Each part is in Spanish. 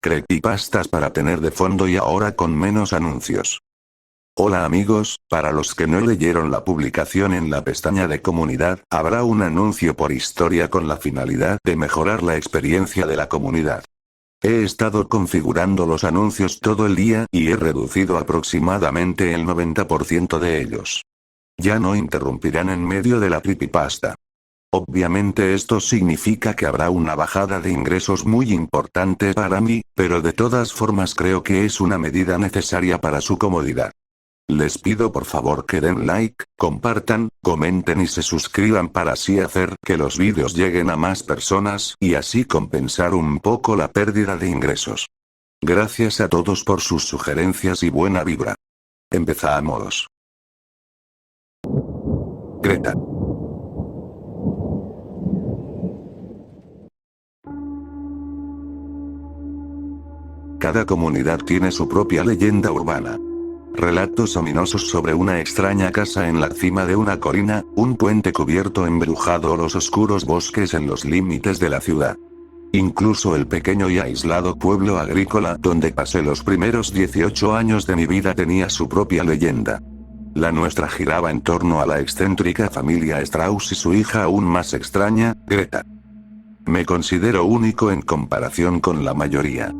Creepypastas para tener de fondo y ahora con menos anuncios. Hola amigos, para los que no leyeron la publicación en la pestaña de comunidad, habrá un anuncio por historia con la finalidad de mejorar la experiencia de la comunidad. He estado configurando los anuncios todo el día y he reducido aproximadamente el 90% de ellos. Ya no interrumpirán en medio de la creepypasta. Obviamente esto significa que habrá una bajada de ingresos muy importante para mí, pero de todas formas creo que es una medida necesaria para su comodidad. Les pido por favor que den like, compartan, comenten y se suscriban para así hacer que los vídeos lleguen a más personas y así compensar un poco la pérdida de ingresos. Gracias a todos por sus sugerencias y buena vibra. Empezamos. Greta. Cada comunidad tiene su propia leyenda urbana. Relatos ominosos sobre una extraña casa en la cima de una colina, un puente cubierto embrujado o los oscuros bosques en los límites de la ciudad. Incluso el pequeño y aislado pueblo agrícola donde pasé los primeros 18 años de mi vida tenía su propia leyenda. La nuestra giraba en torno a la excéntrica familia Strauss y su hija aún más extraña, Greta. Me considero único en comparación con la mayoría.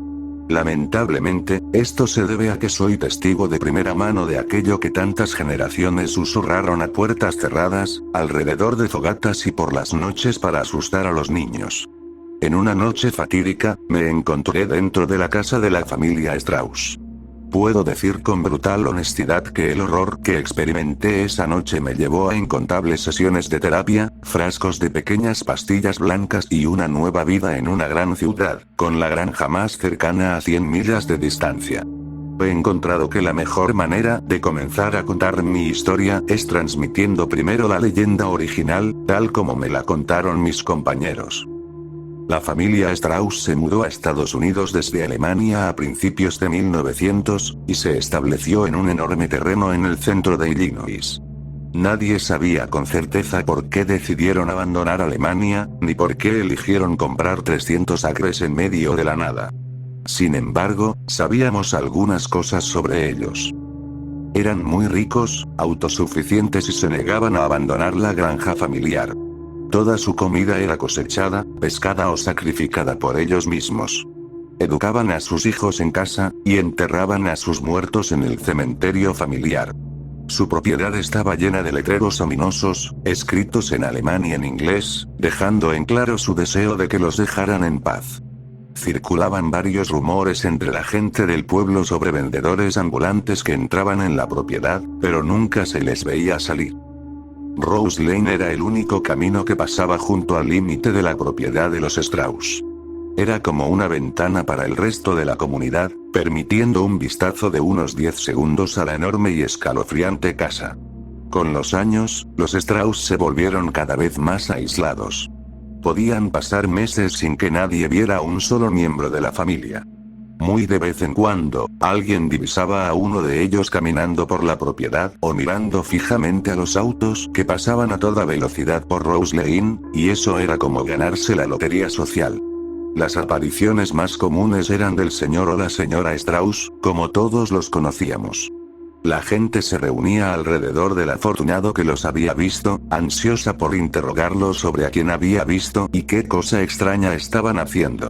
Lamentablemente, esto se debe a que soy testigo de primera mano de aquello que tantas generaciones susurraron a puertas cerradas, alrededor de fogatas y por las noches para asustar a los niños. En una noche fatídica, me encontré dentro de la casa de la familia Strauss. Puedo decir con brutal honestidad que el horror que experimenté esa noche me llevó a incontables sesiones de terapia, frascos de pequeñas pastillas blancas y una nueva vida en una gran ciudad, con la granja más cercana a 100 millas de distancia. He encontrado que la mejor manera de comenzar a contar mi historia es transmitiendo primero la leyenda original, tal como me la contaron mis compañeros. La familia Strauss se mudó a Estados Unidos desde Alemania a principios de 1900, y se estableció en un enorme terreno en el centro de Illinois. Nadie sabía con certeza por qué decidieron abandonar Alemania, ni por qué eligieron comprar 300 acres en medio de la nada. Sin embargo, sabíamos algunas cosas sobre ellos. Eran muy ricos, autosuficientes y se negaban a abandonar la granja familiar. Toda su comida era cosechada, pescada o sacrificada por ellos mismos. Educaban a sus hijos en casa, y enterraban a sus muertos en el cementerio familiar. Su propiedad estaba llena de letreros ominosos, escritos en alemán y en inglés, dejando en claro su deseo de que los dejaran en paz. Circulaban varios rumores entre la gente del pueblo sobre vendedores ambulantes que entraban en la propiedad, pero nunca se les veía salir. Rose Lane era el único camino que pasaba junto al límite de la propiedad de los Strauss. Era como una ventana para el resto de la comunidad, permitiendo un vistazo de unos 10 segundos a la enorme y escalofriante casa. Con los años, los Strauss se volvieron cada vez más aislados. Podían pasar meses sin que nadie viera a un solo miembro de la familia. Muy de vez en cuando, alguien divisaba a uno de ellos caminando por la propiedad o mirando fijamente a los autos que pasaban a toda velocidad por Rose Lane, y eso era como ganarse la lotería social. Las apariciones más comunes eran del señor o la señora Strauss, como todos los conocíamos. La gente se reunía alrededor del afortunado que los había visto, ansiosa por interrogarlo sobre a quién había visto y qué cosa extraña estaban haciendo.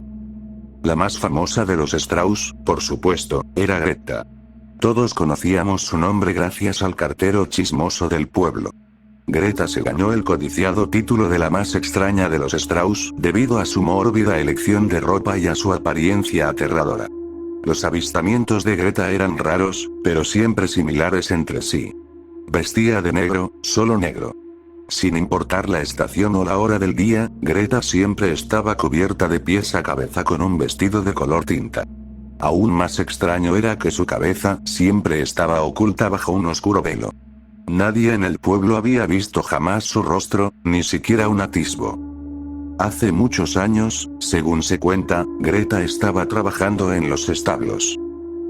La más famosa de los Strauss, por supuesto, era Greta. Todos conocíamos su nombre gracias al cartero chismoso del pueblo. Greta se ganó el codiciado título de la más extraña de los Strauss debido a su mórbida elección de ropa y a su apariencia aterradora. Los avistamientos de Greta eran raros, pero siempre similares entre sí. Vestía de negro, solo negro. Sin importar la estación o la hora del día, Greta siempre estaba cubierta de pies a cabeza con un vestido de color tinta. Aún más extraño era que su cabeza siempre estaba oculta bajo un oscuro velo. Nadie en el pueblo había visto jamás su rostro, ni siquiera un atisbo. Hace muchos años, según se cuenta, Greta estaba trabajando en los establos.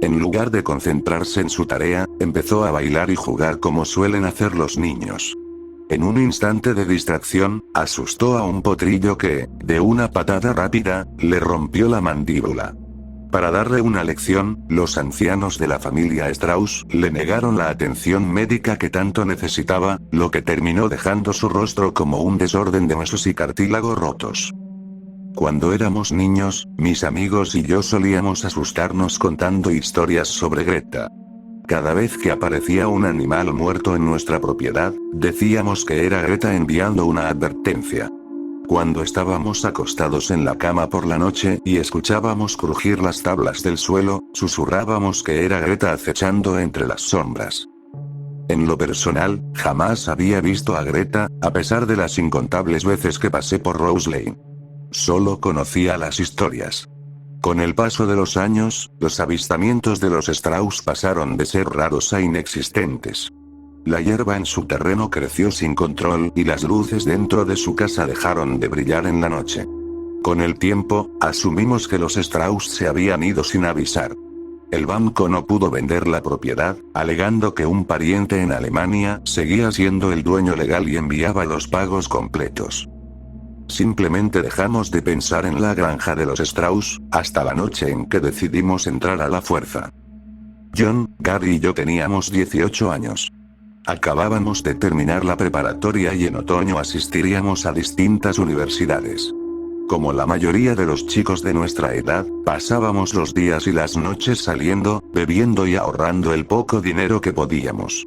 En lugar de concentrarse en su tarea, empezó a bailar y jugar como suelen hacer los niños. En un instante de distracción, asustó a un potrillo que, de una patada rápida, le rompió la mandíbula. Para darle una lección, los ancianos de la familia Strauss le negaron la atención médica que tanto necesitaba, lo que terminó dejando su rostro como un desorden de huesos y cartílago rotos. Cuando éramos niños, mis amigos y yo solíamos asustarnos contando historias sobre Greta. Cada vez que aparecía un animal muerto en nuestra propiedad, decíamos que era Greta enviando una advertencia. Cuando estábamos acostados en la cama por la noche y escuchábamos crujir las tablas del suelo, susurrábamos que era Greta acechando entre las sombras. En lo personal, jamás había visto a Greta, a pesar de las incontables veces que pasé por Rose Lane. Solo conocía las historias. Con el paso de los años, los avistamientos de los Strauss pasaron de ser raros a inexistentes. La hierba en su terreno creció sin control y las luces dentro de su casa dejaron de brillar en la noche. Con el tiempo, asumimos que los Strauss se habían ido sin avisar. El banco no pudo vender la propiedad, alegando que un pariente en Alemania seguía siendo el dueño legal y enviaba los pagos completos. Simplemente dejamos de pensar en la granja de los Strauss, hasta la noche en que decidimos entrar a la fuerza. John, Gary y yo teníamos 18 años. Acabábamos de terminar la preparatoria y en otoño asistiríamos a distintas universidades. Como la mayoría de los chicos de nuestra edad, pasábamos los días y las noches saliendo, bebiendo y ahorrando el poco dinero que podíamos.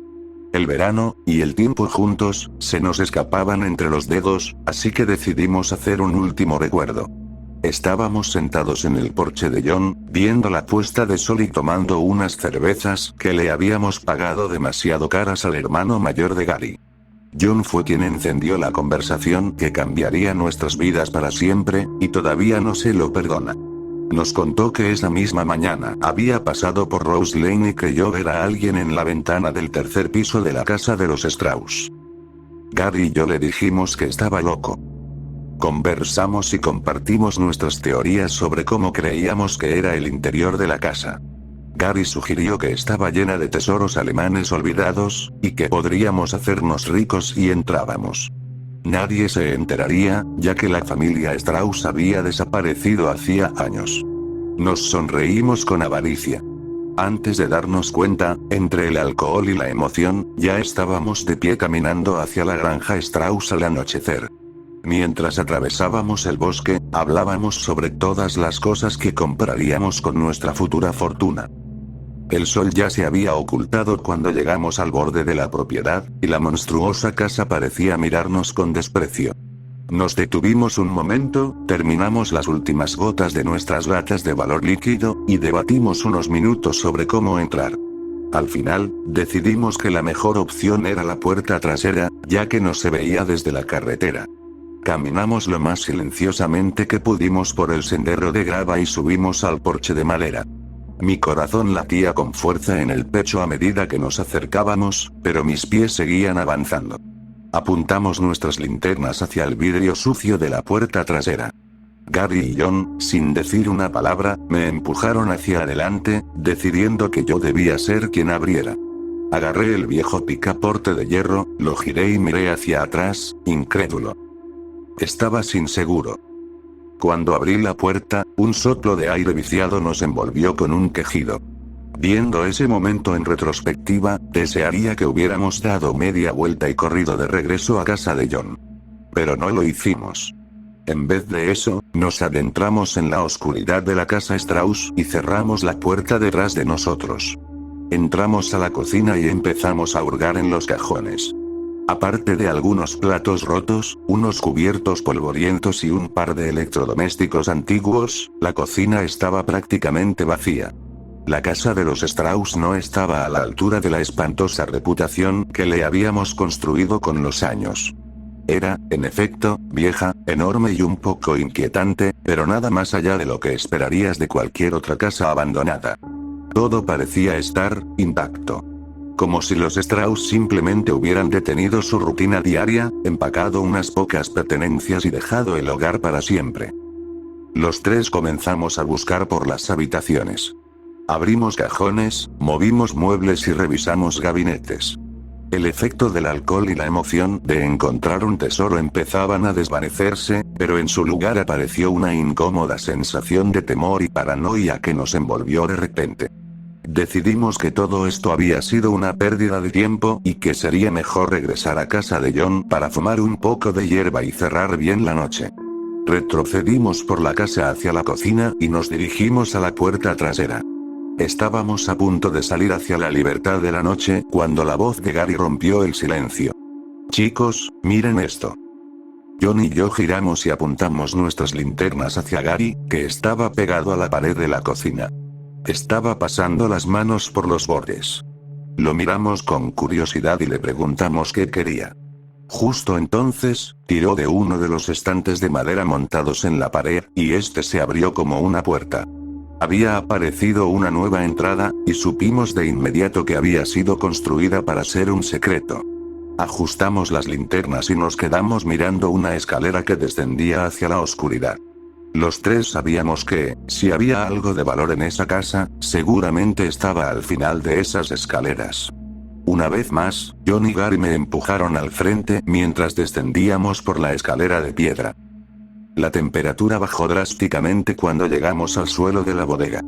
El verano, y el tiempo juntos, se nos escapaban entre los dedos, así que decidimos hacer un último recuerdo. Estábamos sentados en el porche de John, viendo la puesta de sol y tomando unas cervezas que le habíamos pagado demasiado caras al hermano mayor de Gary. John fue quien encendió la conversación que cambiaría nuestras vidas para siempre, y todavía no se lo perdona. Nos contó que esa misma mañana había pasado por Rose Lane y creyó ver a alguien en la ventana del tercer piso de la casa de los Strauss. Gary y yo le dijimos que estaba loco. Conversamos y compartimos nuestras teorías sobre cómo creíamos que era el interior de la casa. Gary sugirió que estaba llena de tesoros alemanes olvidados, y que podríamos hacernos ricos si entrábamos. Nadie se enteraría, ya que la familia Strauss había desaparecido hacía años. Nos sonreímos con avaricia. Antes de darnos cuenta, entre el alcohol y la emoción, ya estábamos de pie caminando hacia la granja Strauss al anochecer. Mientras atravesábamos el bosque, hablábamos sobre todas las cosas que compraríamos con nuestra futura fortuna. El sol ya se había ocultado cuando llegamos al borde de la propiedad, y la monstruosa casa parecía mirarnos con desprecio. Nos detuvimos un momento, terminamos las últimas gotas de nuestras latas de valor líquido, y debatimos unos minutos sobre cómo entrar. Al final, decidimos que la mejor opción era la puerta trasera, ya que no se veía desde la carretera. Caminamos lo más silenciosamente que pudimos por el sendero de grava y subimos al porche de madera. Mi corazón latía con fuerza en el pecho a medida que nos acercábamos, pero mis pies seguían avanzando. Apuntamos nuestras linternas hacia el vidrio sucio de la puerta trasera. Gary y John, sin decir una palabra, me empujaron hacia adelante, decidiendo que yo debía ser quien abriera. Agarré el viejo picaporte de hierro, lo giré y miré hacia atrás, incrédulo. Estaba inseguro. Cuando abrí la puerta, un soplo de aire viciado nos envolvió con un quejido. Viendo ese momento en retrospectiva, desearía que hubiéramos dado media vuelta y corrido de regreso a casa de John. Pero no lo hicimos. En vez de eso, nos adentramos en la oscuridad de la casa Strauss y cerramos la puerta detrás de nosotros. Entramos a la cocina y empezamos a hurgar en los cajones. Aparte de algunos platos rotos, unos cubiertos polvorientos y un par de electrodomésticos antiguos, la cocina estaba prácticamente vacía. La casa de los Strauss no estaba a la altura de la espantosa reputación que le habíamos construido con los años. Era, en efecto, vieja, enorme y un poco inquietante, pero nada más allá de lo que esperarías de cualquier otra casa abandonada. Todo parecía estar intacto. Como si los Strauss simplemente hubieran detenido su rutina diaria, empacado unas pocas pertenencias y dejado el hogar para siempre. Los tres comenzamos a buscar por las habitaciones. Abrimos cajones, movimos muebles y revisamos gabinetes. El efecto del alcohol y la emoción de encontrar un tesoro empezaban a desvanecerse, Pero en su lugar apareció una incómoda sensación de temor y paranoia que nos envolvió de repente. Decidimos que todo esto había sido una pérdida de tiempo y que sería mejor regresar a casa de John para fumar un poco de hierba y cerrar bien la noche. Retrocedimos por la casa hacia la cocina y nos dirigimos a la puerta trasera. Estábamos a punto de salir hacia la libertad de la noche cuando la voz de Gary rompió el silencio. Chicos, miren esto. John y yo giramos y apuntamos nuestras linternas hacia Gary, que estaba pegado a la pared de la cocina. Estaba pasando las manos por los bordes. Lo miramos con curiosidad y le preguntamos qué quería. Justo entonces, tiró de uno de los estantes de madera montados en la pared, y este se abrió como una puerta. Había aparecido una nueva entrada, y supimos de inmediato que había sido construida para ser un secreto. Ajustamos las linternas y nos quedamos mirando una escalera que descendía hacia la oscuridad. Los tres sabíamos que, si había algo de valor en esa casa, seguramente estaba al final de esas escaleras. Una vez más, John y Gary me empujaron al frente mientras descendíamos por la escalera de piedra. La temperatura bajó drásticamente cuando llegamos al suelo de la bodega.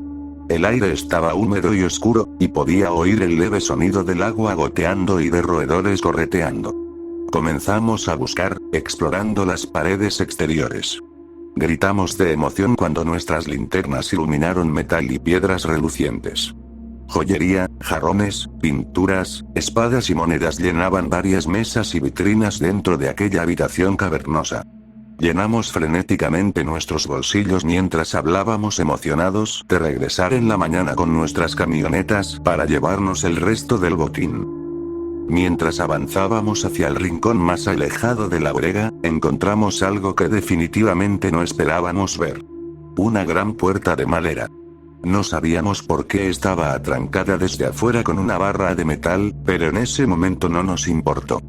El aire estaba húmedo y oscuro, y podía oír el leve sonido del agua goteando y de roedores correteando. Comenzamos a buscar, explorando las paredes exteriores. Gritamos de emoción cuando nuestras linternas iluminaron metal y piedras relucientes. Joyería, jarrones, pinturas, espadas y monedas llenaban varias mesas y vitrinas dentro de aquella habitación cavernosa. Llenamos frenéticamente nuestros bolsillos mientras hablábamos emocionados de regresar en la mañana con nuestras camionetas para llevarnos el resto del botín. Mientras avanzábamos hacia el rincón más alejado de la bodega, encontramos algo que definitivamente no esperábamos ver. Una gran puerta de madera. No sabíamos por qué estaba atrancada desde afuera con una barra de metal, pero en ese momento no nos importó.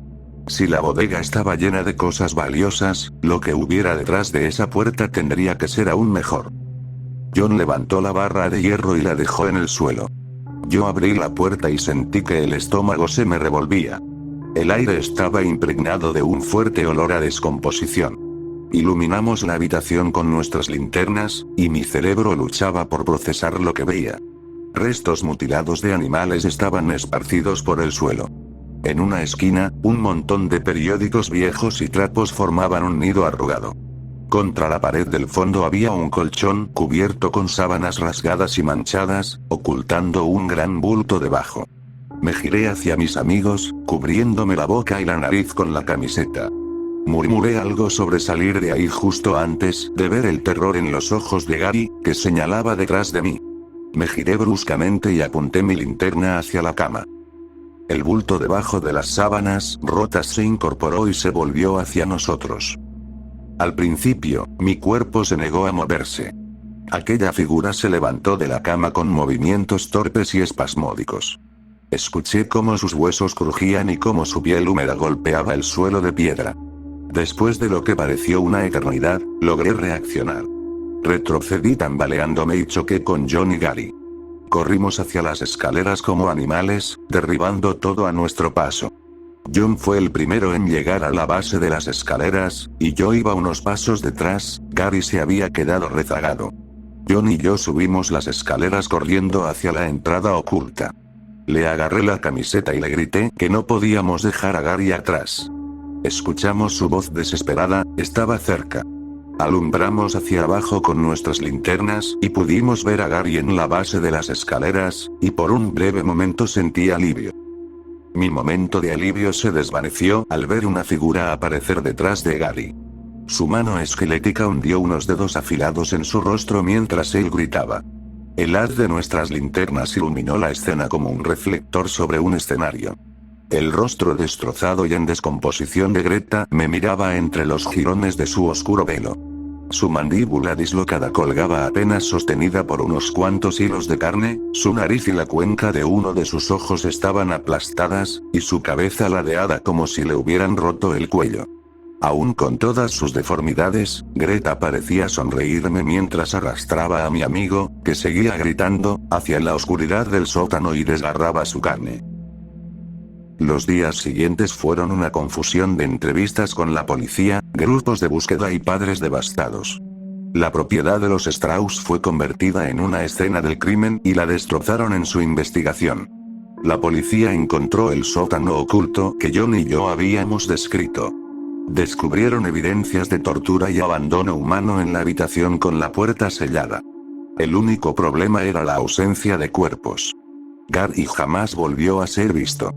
Si la bodega estaba llena de cosas valiosas, lo que hubiera detrás de esa puerta tendría que ser aún mejor. John levantó la barra de hierro y la dejó en el suelo. Yo abrí la puerta y sentí que el estómago se me revolvía. El aire estaba impregnado de un fuerte olor a descomposición. Iluminamos la habitación con nuestras linternas, y mi cerebro luchaba por procesar lo que veía. Restos mutilados de animales estaban esparcidos por el suelo. En una esquina, un montón de periódicos viejos y trapos formaban un nido arrugado. Contra la pared del fondo había un colchón cubierto con sábanas rasgadas y manchadas, ocultando un gran bulto debajo. Me giré hacia mis amigos, cubriéndome la boca y la nariz con la camiseta. Murmuré algo sobre salir de ahí justo antes de ver el terror en los ojos de Gary, que señalaba detrás de mí. Me giré bruscamente y apunté mi linterna hacia la cama. El bulto debajo de las sábanas rotas se incorporó y se volvió hacia nosotros. Al principio, mi cuerpo se negó a moverse. Aquella figura se levantó de la cama con movimientos torpes y espasmódicos. Escuché cómo sus huesos crujían y cómo su piel húmeda golpeaba el suelo de piedra. Después de lo que pareció una eternidad, logré reaccionar. Retrocedí tambaleándome y choqué con John y Gary. Corrimos hacia las escaleras como animales, derribando todo a nuestro paso. John fue el primero en llegar a la base de las escaleras, y yo iba unos pasos detrás. Gary se había quedado rezagado. John y yo subimos las escaleras corriendo hacia la entrada oculta. Le agarré la camiseta y le grité que no podíamos dejar a Gary atrás. Escuchamos su voz desesperada, estaba cerca. Alumbramos hacia abajo con nuestras linternas y pudimos ver a Gary en la base de las escaleras, y por un breve momento sentí alivio. Mi momento de alivio se desvaneció al ver una figura aparecer detrás de Gary. Su mano esquelética hundió unos dedos afilados en su rostro mientras él gritaba. El haz de nuestras linternas iluminó la escena como un reflector sobre un escenario. El rostro destrozado y en descomposición de Greta me miraba entre los jirones de su oscuro velo. Su mandíbula dislocada colgaba apenas sostenida por unos cuantos hilos de carne, su nariz y la cuenca de uno de sus ojos estaban aplastadas, y su cabeza ladeada como si le hubieran roto el cuello. Aún con todas sus deformidades, Greta parecía sonreírme mientras arrastraba a mi amigo, que seguía gritando, hacia la oscuridad del sótano y desgarraba su carne. Los días siguientes fueron una confusión de entrevistas con la policía, grupos de búsqueda y padres devastados. La propiedad de los Strauss fue convertida en una escena del crimen y la destrozaron en su investigación. La policía encontró el sótano oculto que John y yo habíamos descrito. Descubrieron evidencias de tortura y abandono humano en la habitación con la puerta sellada. El único problema era la ausencia de cuerpos. Gary jamás volvió a ser visto.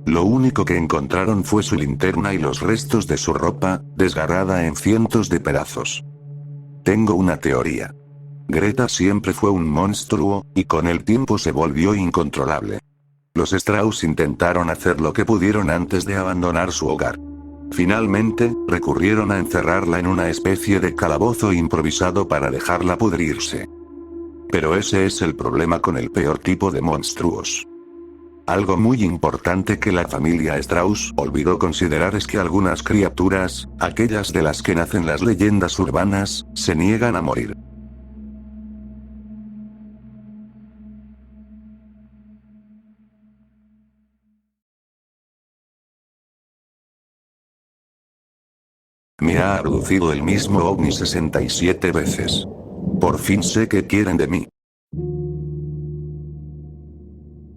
Lo único que encontraron fue su linterna y los restos de su ropa, desgarrada en cientos de pedazos. Tengo una teoría. Greta siempre fue un monstruo, y con el tiempo se volvió incontrolable. Los Strauss intentaron hacer lo que pudieron antes de abandonar su hogar. Finalmente, recurrieron a encerrarla en una especie de calabozo improvisado para dejarla pudrirse. Pero ese es el problema con el peor tipo de monstruos. Algo muy importante que la familia Strauss olvidó considerar es que algunas criaturas, aquellas de las que nacen las leyendas urbanas, se niegan a morir. Me ha abducido el mismo ovni 67 veces. Por fin sé qué quieren de mí.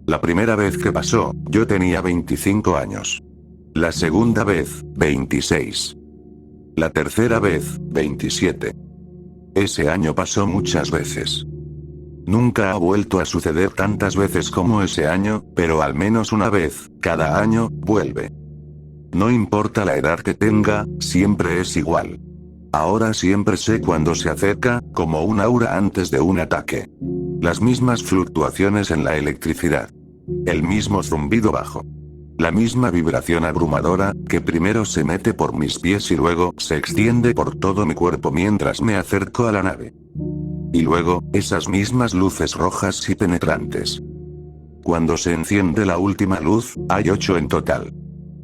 La primera vez que pasó, yo tenía 25 años. La segunda vez, 26. La tercera vez, 27. Ese año pasó muchas veces. Nunca ha vuelto a suceder tantas veces como ese año, pero al menos una vez, cada año, vuelve. No importa la edad que tenga, siempre es igual. Ahora siempre sé cuando se acerca, como un aura antes de un ataque. Las mismas fluctuaciones en la electricidad. El mismo zumbido bajo. La misma vibración abrumadora, que primero se mete por mis pies y luego se extiende por todo mi cuerpo mientras me acerco a la nave. Y luego, esas mismas luces rojas y penetrantes. Cuando se enciende la última luz, hay 8 en total.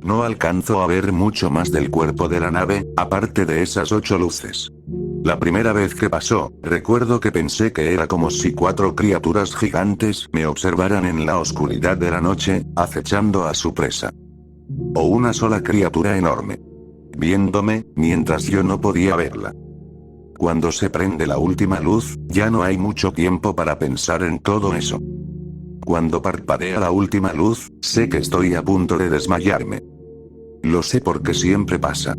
No alcanzo a ver mucho más del cuerpo de la nave, aparte de esas 8 luces. La primera vez que pasó, recuerdo que pensé que era como si 4 criaturas gigantes me observaran en la oscuridad de la noche, acechando a su presa. O una sola criatura enorme. Viéndome, mientras yo no podía verla. Cuando se prende la última luz, ya no hay mucho tiempo para pensar en todo eso. Cuando parpadea la última luz, sé que estoy a punto de desmayarme. Lo sé porque siempre pasa.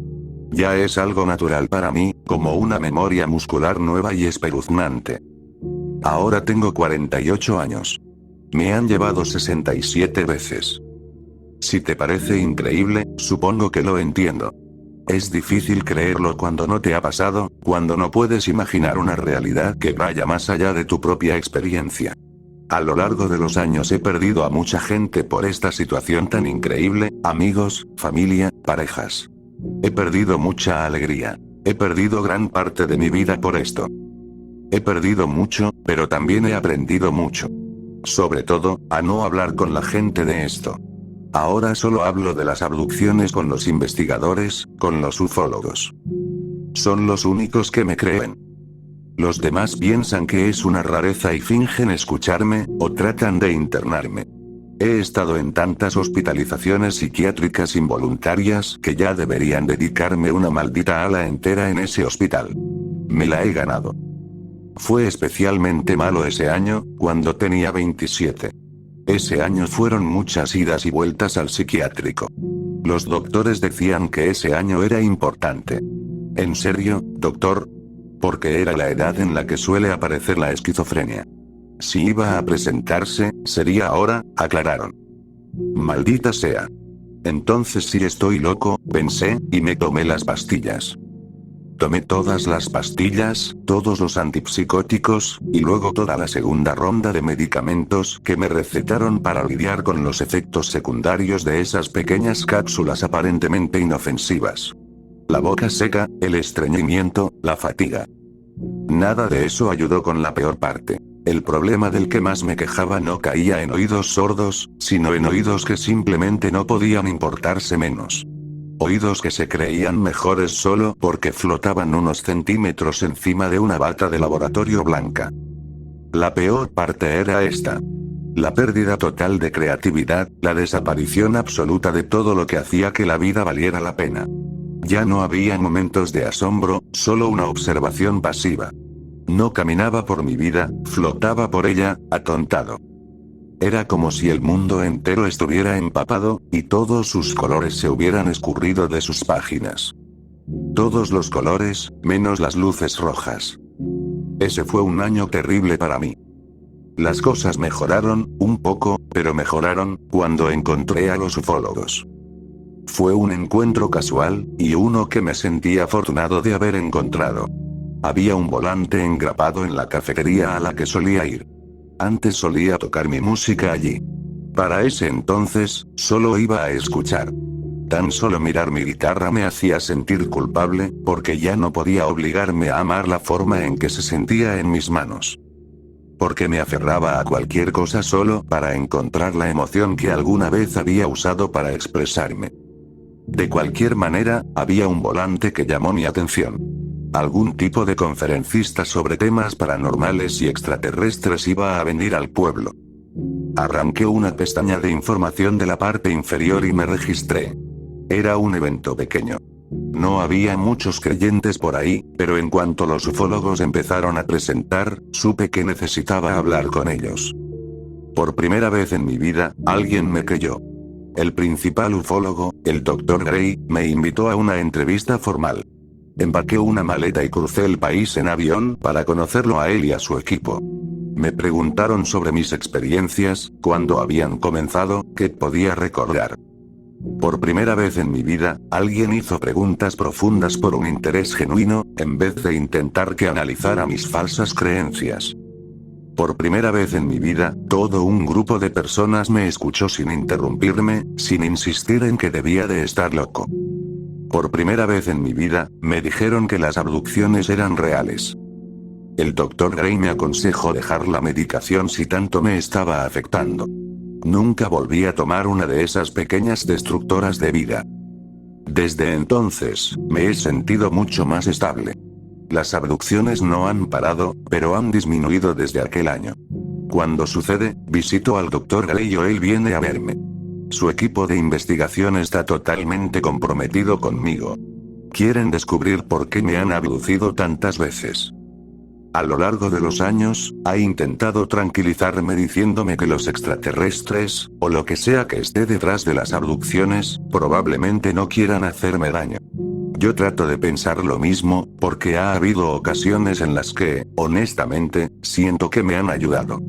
Ya es algo natural para mí, como una memoria muscular nueva y espeluznante. Ahora tengo 48 años. Me han llevado 67 veces. Si te parece increíble, supongo que lo entiendo. Es difícil creerlo cuando no te ha pasado, cuando no puedes imaginar una realidad que vaya más allá de tu propia experiencia. A lo largo de los años he perdido a mucha gente por esta situación tan increíble, amigos, familia, parejas. He perdido mucha alegría. He perdido gran parte de mi vida por esto. He perdido mucho, pero también he aprendido mucho. Sobre todo, a no hablar con la gente de esto. Ahora solo hablo de las abducciones con los investigadores, con los ufólogos. Son los únicos que me creen. Los demás piensan que es una rareza y fingen escucharme, o tratan de internarme. He estado en tantas hospitalizaciones psiquiátricas involuntarias que ya deberían dedicarme una maldita ala entera en ese hospital. Me la he ganado. Fue especialmente malo ese año, cuando tenía 27. Ese año fueron muchas idas y vueltas al psiquiátrico. Los doctores decían que ese año era importante. ¿En serio, doctor? Porque era la edad en la que suele aparecer la esquizofrenia. Si iba a presentarse, sería ahora, aclararon. Maldita sea. Entonces sí estoy loco, pensé, y me tomé las pastillas. Tomé todas las pastillas, todos los antipsicóticos, y luego toda la segunda ronda de medicamentos que me recetaron para lidiar con los efectos secundarios de esas pequeñas cápsulas aparentemente inofensivas. La boca seca, el estreñimiento, la fatiga. Nada de eso ayudó con la peor parte. El problema del que más me quejaba no caía en oídos sordos, sino en oídos que simplemente no podían importarse menos. Oídos que se creían mejores solo porque flotaban unos centímetros encima de una bata de laboratorio blanca. La peor parte era esta. La pérdida total de creatividad, la desaparición absoluta de todo lo que hacía que la vida valiera la pena. Ya no había momentos de asombro, solo una observación pasiva. No caminaba por mi vida, flotaba por ella, atontado. Era como si el mundo entero estuviera empapado, y todos sus colores se hubieran escurrido de sus páginas. Todos los colores, menos las luces rojas. Ese fue un año terrible para mí. Las cosas mejoraron, un poco, pero mejoraron, cuando encontré a los ufólogos. Fue un encuentro casual, y uno que me sentí afortunado de haber encontrado. Había un volante engrapado en la cafetería a la que solía ir. Antes solía tocar mi música allí. Para ese entonces, solo iba a escuchar. Tan solo mirar mi guitarra me hacía sentir culpable, porque ya no podía obligarme a amar la forma en que se sentía en mis manos. Porque me aferraba a cualquier cosa solo para encontrar la emoción que alguna vez había usado para expresarme. De cualquier manera, había un volante que llamó mi atención. Algún tipo de conferencista sobre temas paranormales y extraterrestres iba a venir al pueblo. Arranqué una pestaña de información de la parte inferior y me registré. Era un evento pequeño. No había muchos creyentes por ahí, pero en cuanto los ufólogos empezaron a presentar, supe que necesitaba hablar con ellos. Por primera vez en mi vida, alguien me creyó. El principal ufólogo, el Dr. Gray, me invitó a una entrevista formal. Empaqué una maleta y crucé el país en avión para conocerlo a él y a su equipo. Me preguntaron sobre mis experiencias, cuándo habían comenzado, qué podía recordar. Por primera vez en mi vida, alguien hizo preguntas profundas por un interés genuino, en vez de intentar que analizara mis falsas creencias. Por primera vez en mi vida, todo un grupo de personas me escuchó sin interrumpirme, sin insistir en que debía de estar loco. Por primera vez en mi vida, me dijeron que las abducciones eran reales. El Dr. Gray me aconsejó dejar la medicación si tanto me estaba afectando. Nunca volví a tomar una de esas pequeñas destructoras de vida. Desde entonces, me he sentido mucho más estable. Las abducciones no han parado, pero han disminuido desde aquel año. Cuando sucede, visito al Dr. Gray o él viene a verme. Su equipo de investigación está totalmente comprometido conmigo. Quieren descubrir por qué me han abducido tantas veces. A lo largo de los años, ha intentado tranquilizarme diciéndome que los extraterrestres, o lo que sea que esté detrás de las abducciones, probablemente no quieran hacerme daño. Yo trato de pensar lo mismo, porque ha habido ocasiones en las que, honestamente, siento que me han ayudado.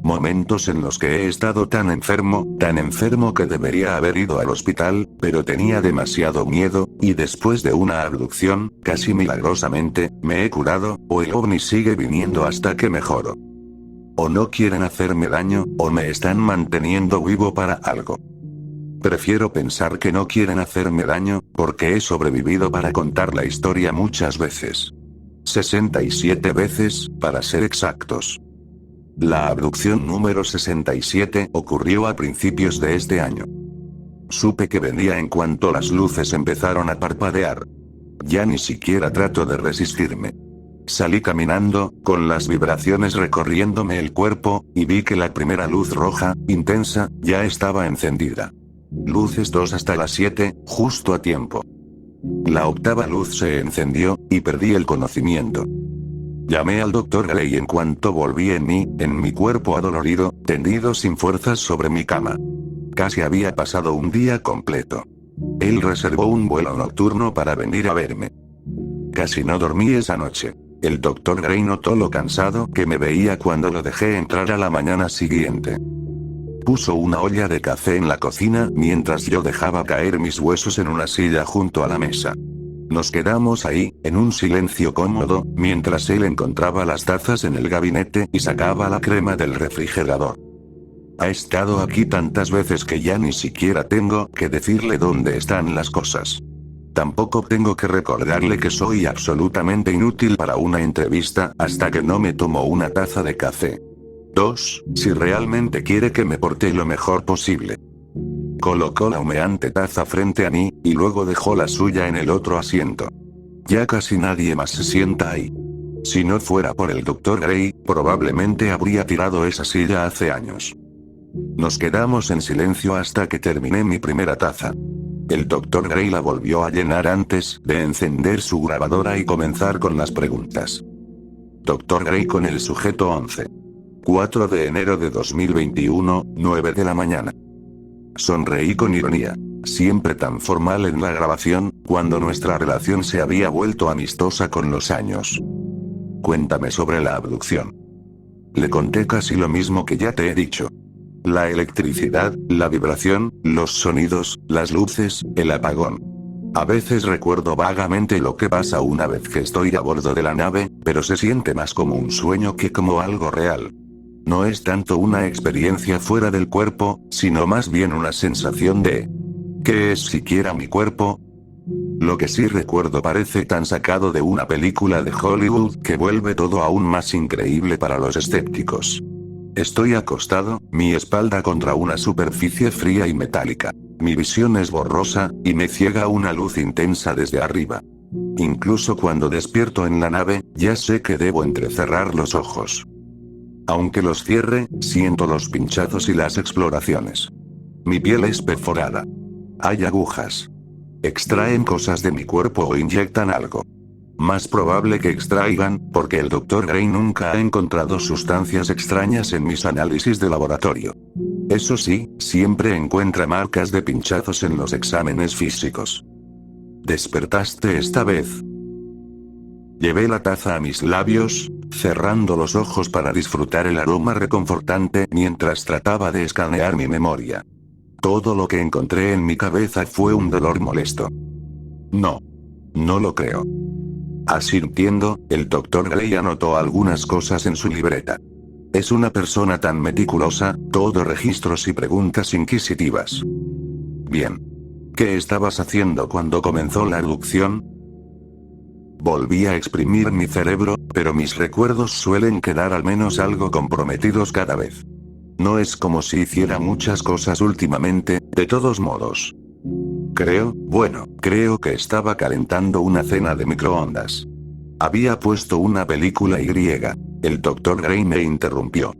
Momentos en los que he estado tan enfermo que debería haber ido al hospital, pero tenía demasiado miedo, y después de una abducción, casi milagrosamente, me he curado, o el ovni sigue viniendo hasta que mejoro. O no quieren hacerme daño, o me están manteniendo vivo para algo. Prefiero pensar que no quieren hacerme daño, porque he sobrevivido para contar la historia muchas veces. 67 veces, para ser exactos. La abducción número 67 ocurrió a principios de este año. Supe que venía en cuanto las luces empezaron a parpadear. Ya ni siquiera trato de resistirme. Salí caminando, con las vibraciones recorriéndome el cuerpo, y vi que la primera luz roja, intensa, ya estaba encendida. Luces 2 hasta las 7, justo a tiempo. La octava luz se encendió, y perdí el conocimiento. Llamé al Dr. Gray en cuanto volví en mi cuerpo adolorido, tendido sin fuerzas sobre mi cama. Casi había pasado un día completo. Él reservó un vuelo nocturno para venir a verme. Casi no dormí esa noche. El Dr. Gray notó lo cansado que me veía cuando lo dejé entrar a la mañana siguiente. Puso una olla de café en la cocina mientras yo dejaba caer mis huesos en una silla junto a la mesa. Nos quedamos ahí, en un silencio cómodo, mientras él encontraba las tazas en el gabinete y sacaba la crema del refrigerador. Ha estado aquí tantas veces que ya ni siquiera tengo que decirle dónde están las cosas. Tampoco tengo que recordarle que soy absolutamente inútil para una entrevista hasta que no me tomo una taza de café. 2. Si realmente quiere que me porte lo mejor posible. Colocó la humeante taza frente a mí, y luego dejó la suya en el otro asiento. Ya casi nadie más se sienta ahí. Si no fuera por el Dr. Gray, probablemente habría tirado esa silla hace años. Nos quedamos en silencio hasta que terminé mi primera taza. El Dr. Gray la volvió a llenar antes de encender su grabadora y comenzar con las preguntas. Dr. Gray con el sujeto 11. 4 de enero de 2021, 9 de la mañana. Sonreí con ironía. Siempre tan formal en la grabación, cuando nuestra relación se había vuelto amistosa con los años. Cuéntame sobre la abducción. Le conté casi lo mismo que ya te he dicho. La electricidad, la vibración, los sonidos, las luces, el apagón. A veces recuerdo vagamente lo que pasa una vez que estoy a bordo de la nave, pero se siente más como un sueño que como algo real. No es tanto una experiencia fuera del cuerpo, sino más bien una sensación de... ¿qué es siquiera mi cuerpo? Lo que sí recuerdo parece tan sacado de una película de Hollywood que vuelve todo aún más increíble para los escépticos. Estoy acostado, mi espalda contra una superficie fría y metálica. Mi visión es borrosa, y me ciega una luz intensa desde arriba. Incluso cuando despierto en la nave, ya sé que debo entrecerrar los ojos. Aunque los cierre, siento los pinchazos y las exploraciones. Mi piel es perforada. Hay agujas. Extraen cosas de mi cuerpo o inyectan algo. Más probable que extraigan, porque el Dr. Gray nunca ha encontrado sustancias extrañas en mis análisis de laboratorio. Eso sí, siempre encuentra marcas de pinchazos en los exámenes físicos. ¿Despertaste esta vez? Llevé la taza a mis labios, cerrando los ojos para disfrutar el aroma reconfortante mientras trataba de escanear mi memoria. Todo lo que encontré en mi cabeza fue un dolor molesto. No. No lo creo. Asintiendo, el Dr. Gray anotó algunas cosas en su libreta. Es una persona tan meticulosa, todo registros y preguntas inquisitivas. Bien. ¿Qué estabas haciendo cuando comenzó la abducción? Volví a exprimir mi cerebro, pero mis recuerdos suelen quedar al menos algo comprometidos cada vez. No es como si hiciera muchas cosas últimamente, de todos modos. Creo que estaba calentando una cena de microondas. Había puesto una película y el Dr. Gray me interrumpió.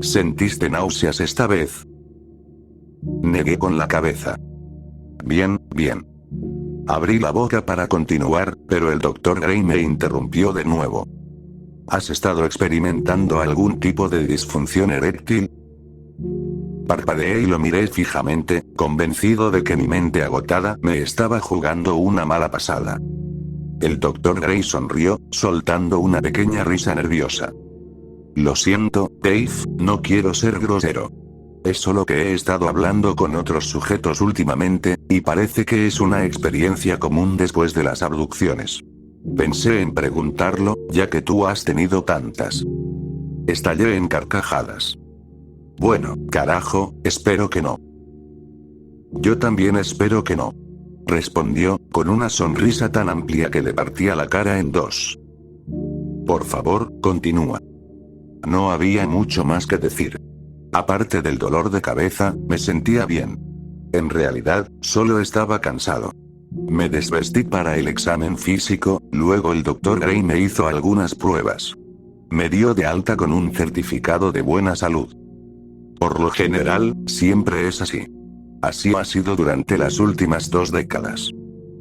¿Sentiste náuseas esta vez? Negué con la cabeza. Bien. Abrí la boca para continuar, pero el Dr. Gray me interrumpió de nuevo. ¿Has estado experimentando algún tipo de disfunción eréctil? Parpadeé y lo miré fijamente, convencido de que mi mente agotada me estaba jugando una mala pasada. El Dr. Gray sonrió, soltando una pequeña risa nerviosa. Lo siento, Dave, no quiero ser grosero. Es solo que he estado hablando con otros sujetos últimamente, y parece que es una experiencia común después de las abducciones. Pensé en preguntarlo, ya que tú has tenido tantas. Estallé en carcajadas. Bueno, carajo, espero que no. Yo también espero que no. Respondió, con una sonrisa tan amplia que le partía la cara en dos. Por favor, continúa. No había mucho más que decir. Aparte del dolor de cabeza, me sentía bien. En realidad, solo estaba cansado. Me desvestí para el examen físico, luego el Dr. Gray me hizo algunas pruebas. Me dio de alta con un certificado de buena salud. Por lo general, siempre es así. Así ha sido durante las últimas 2 décadas.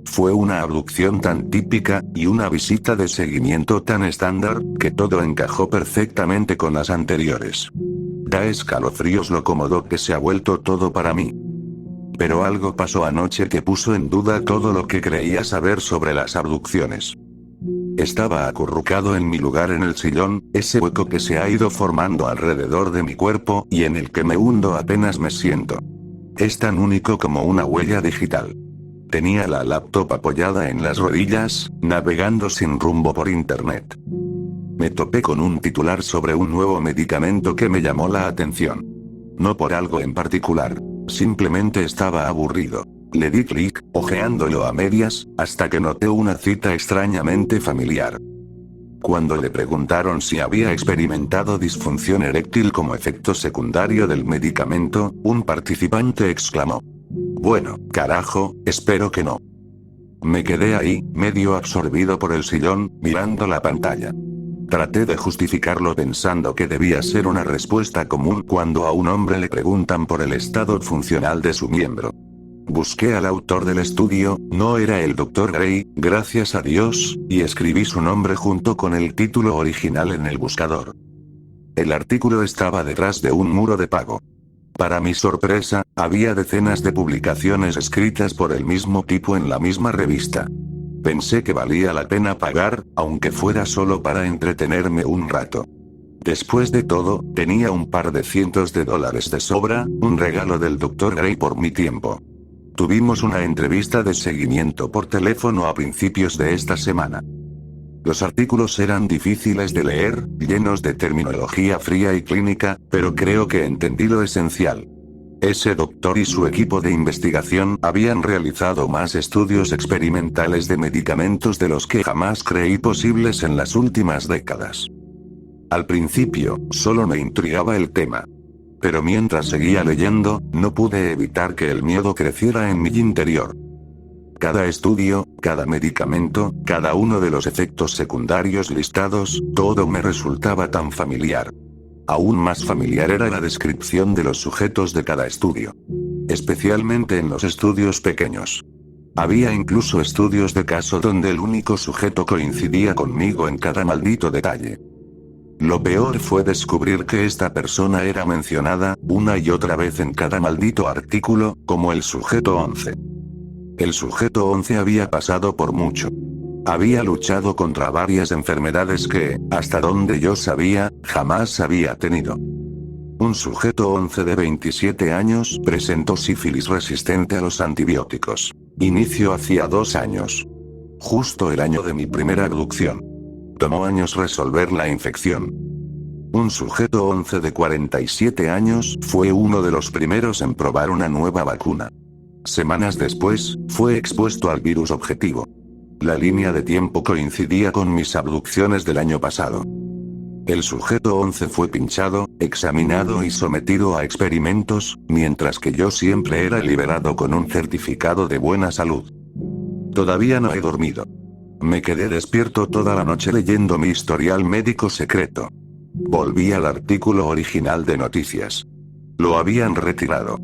Fue una abducción tan típica, y una visita de seguimiento tan estándar, que todo encajó perfectamente con las anteriores. Da escalofríos lo cómodo que se ha vuelto todo para mí. Pero algo pasó anoche que puso en duda todo lo que creía saber sobre las abducciones. Estaba acurrucado en mi lugar en el sillón, ese hueco que se ha ido formando alrededor de mi cuerpo y en el que me hundo apenas me siento. Es tan único como una huella digital. Tenía la laptop apoyada en las rodillas, navegando sin rumbo por internet. Me topé con un titular sobre un nuevo medicamento que me llamó la atención. No por algo en particular, simplemente estaba aburrido. Le di clic, hojeándolo a medias, hasta que noté una cita extrañamente familiar. Cuando le preguntaron si había experimentado disfunción eréctil como efecto secundario del medicamento, un participante exclamó: bueno, carajo, espero que no. Me quedé ahí, medio absorbido por el sillón, mirando la pantalla. Traté de justificarlo pensando que debía ser una respuesta común cuando a un hombre le preguntan por el estado funcional de su miembro. Busqué al autor del estudio, no era el Dr. Gray, gracias a Dios, y escribí su nombre junto con el título original en el buscador. El artículo estaba detrás de un muro de pago. Para mi sorpresa, había decenas de publicaciones escritas por el mismo tipo en la misma revista. Pensé que valía la pena pagar, aunque fuera solo para entretenerme un rato. Después de todo, tenía un par de cientos de dólares de sobra, un regalo del Dr. Gray por mi tiempo. Tuvimos una entrevista de seguimiento por teléfono a principios de esta semana. Los artículos eran difíciles de leer, llenos de terminología fría y clínica, pero creo que entendí lo esencial. Ese doctor y su equipo de investigación habían realizado más estudios experimentales de medicamentos de los que jamás creí posibles en las últimas décadas. Al principio, solo me intrigaba el tema. Pero mientras seguía leyendo, no pude evitar que el miedo creciera en mi interior. Cada estudio, cada medicamento, cada uno de los efectos secundarios listados, todo me resultaba tan familiar. Aún más familiar era la descripción de los sujetos de cada estudio. Especialmente en los estudios pequeños. Había incluso estudios de caso donde el único sujeto coincidía conmigo en cada maldito detalle. Lo peor fue descubrir que esta persona era mencionada, una y otra vez en cada maldito artículo, como el sujeto 11. El sujeto 11 había pasado por mucho. Había luchado contra varias enfermedades que, hasta donde yo sabía, jamás había tenido. Un sujeto 11 de 27 años presentó sífilis resistente a los antibióticos. Inicio hacía 2 años. Justo el año de mi primera abducción. Tomó años resolver la infección. Un sujeto 11 de 47 años fue uno de los primeros en probar una nueva vacuna. Semanas después, fue expuesto al virus objetivo. La línea de tiempo coincidía con mis abducciones del año pasado. El sujeto 11 fue pinchado, examinado y sometido a experimentos, mientras que yo siempre era liberado con un certificado de buena salud. Todavía no he dormido. Me quedé despierto toda la noche leyendo mi historial médico secreto. Volví al artículo original de noticias. Lo habían retirado.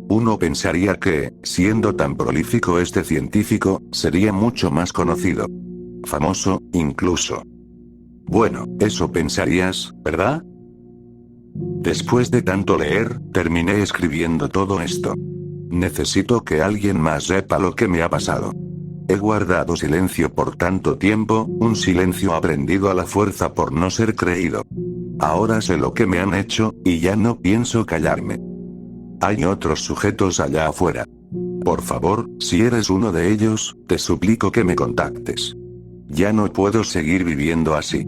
Uno pensaría que, siendo tan prolífico este científico, sería mucho más conocido. Famoso, incluso. Bueno, eso pensarías, ¿verdad? Después de tanto leer, terminé escribiendo todo esto. Necesito que alguien más sepa lo que me ha pasado. He guardado silencio por tanto tiempo, un silencio aprendido a la fuerza por no ser creído. Ahora sé lo que me han hecho, y ya no pienso callarme. Hay otros sujetos allá afuera. Por favor, si eres uno de ellos, te suplico que me contactes. Ya no puedo seguir viviendo así.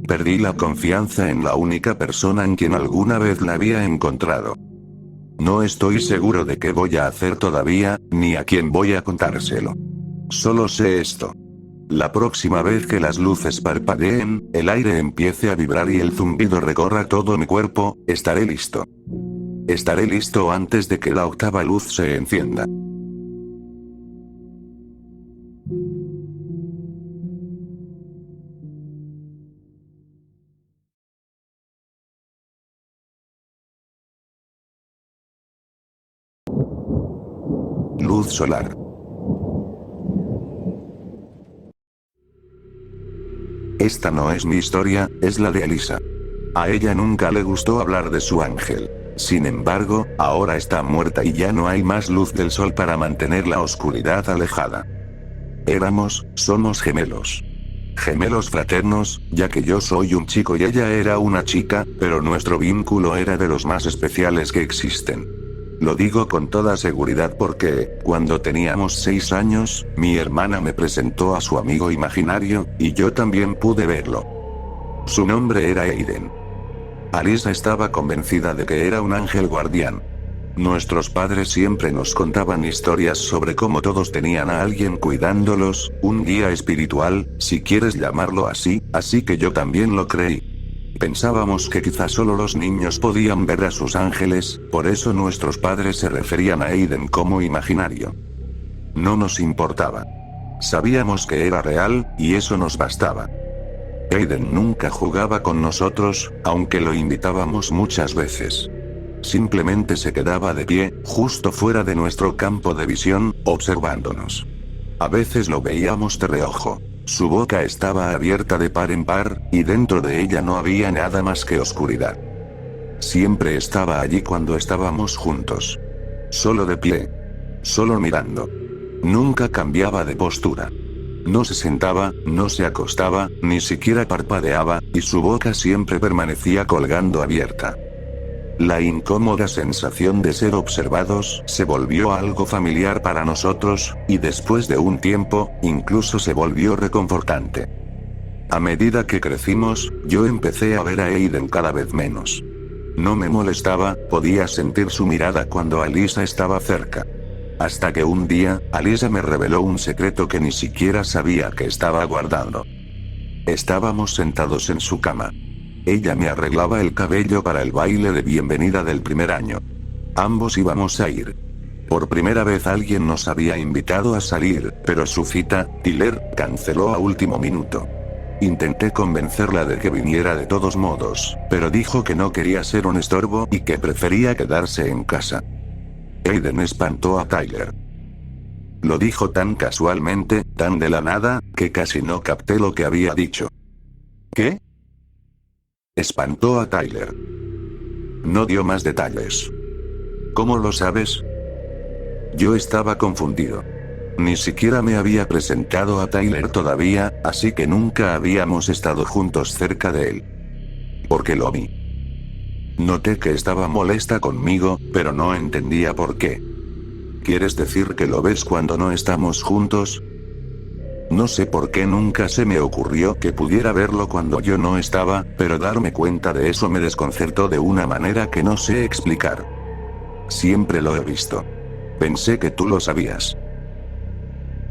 Perdí la confianza en la única persona en quien alguna vez la había encontrado. No estoy seguro de qué voy a hacer todavía, ni a quién voy a contárselo. Solo sé esto. La próxima vez que las luces parpadeen, el aire empiece a vibrar y el zumbido recorra todo mi cuerpo, estaré listo. Estaré listo antes de que la octava luz se encienda. Luz solar. Esta no es mi historia, es la de Elisa. A ella nunca le gustó hablar de su ángel. Sin embargo, ahora está muerta y ya no hay más luz del sol para mantener la oscuridad alejada. Somos gemelos. Gemelos fraternos, ya que yo soy un chico y ella era una chica, pero nuestro vínculo era de los más especiales que existen. Lo digo con toda seguridad porque, cuando teníamos 6 años, mi hermana me presentó a su amigo imaginario, y yo también pude verlo. Su nombre era Aiden. Alisa estaba convencida de que era un ángel guardián. Nuestros padres siempre nos contaban historias sobre cómo todos tenían a alguien cuidándolos, un guía espiritual, si quieres llamarlo así, así que yo también lo creí. Pensábamos que quizás solo los niños podían ver a sus ángeles, por eso nuestros padres se referían a Aiden como imaginario. No nos importaba. Sabíamos que era real, y eso nos bastaba. Aiden nunca jugaba con nosotros, aunque lo invitábamos muchas veces. Simplemente se quedaba de pie, justo fuera de nuestro campo de visión, observándonos. A veces lo veíamos de reojo. Su boca estaba abierta de par en par, y dentro de ella no había nada más que oscuridad. Siempre estaba allí cuando estábamos juntos. Solo de pie. Solo mirando. Nunca cambiaba de postura. No se sentaba, no se acostaba, ni siquiera parpadeaba, y su boca siempre permanecía colgando abierta. La incómoda sensación de ser observados se volvió algo familiar para nosotros, y después de un tiempo, incluso se volvió reconfortante. A medida que crecimos, yo empecé a ver a Aiden cada vez menos. No me molestaba, podía sentir su mirada cuando Alyssa estaba cerca. Hasta que un día, Alyssa me reveló un secreto que ni siquiera sabía que estaba guardando. Estábamos sentados en su cama. Ella me arreglaba el cabello para el baile de bienvenida del primer año. Ambos íbamos a ir. Por primera vez alguien nos había invitado a salir, pero su cita, Tyler, canceló a último minuto. Intenté convencerla de que viniera de todos modos, pero dijo que no quería ser un estorbo y que prefería quedarse en casa. Aiden espantó a Tyler. Lo dijo tan casualmente, tan de la nada, que casi no capté lo que había dicho. ¿Qué? Espantó a Tyler. No dio más detalles. ¿Cómo lo sabes? Yo estaba confundido. Ni siquiera me había presentado a Tyler todavía, así que nunca habíamos estado juntos cerca de él. Porque lo vi. Noté que estaba molesta conmigo, pero no entendía por qué. ¿Quieres decir que lo ves cuando no estamos juntos? No sé por qué nunca se me ocurrió que pudiera verlo cuando yo no estaba, pero darme cuenta de eso me desconcertó de una manera que no sé explicar. Siempre lo he visto. Pensé que tú lo sabías.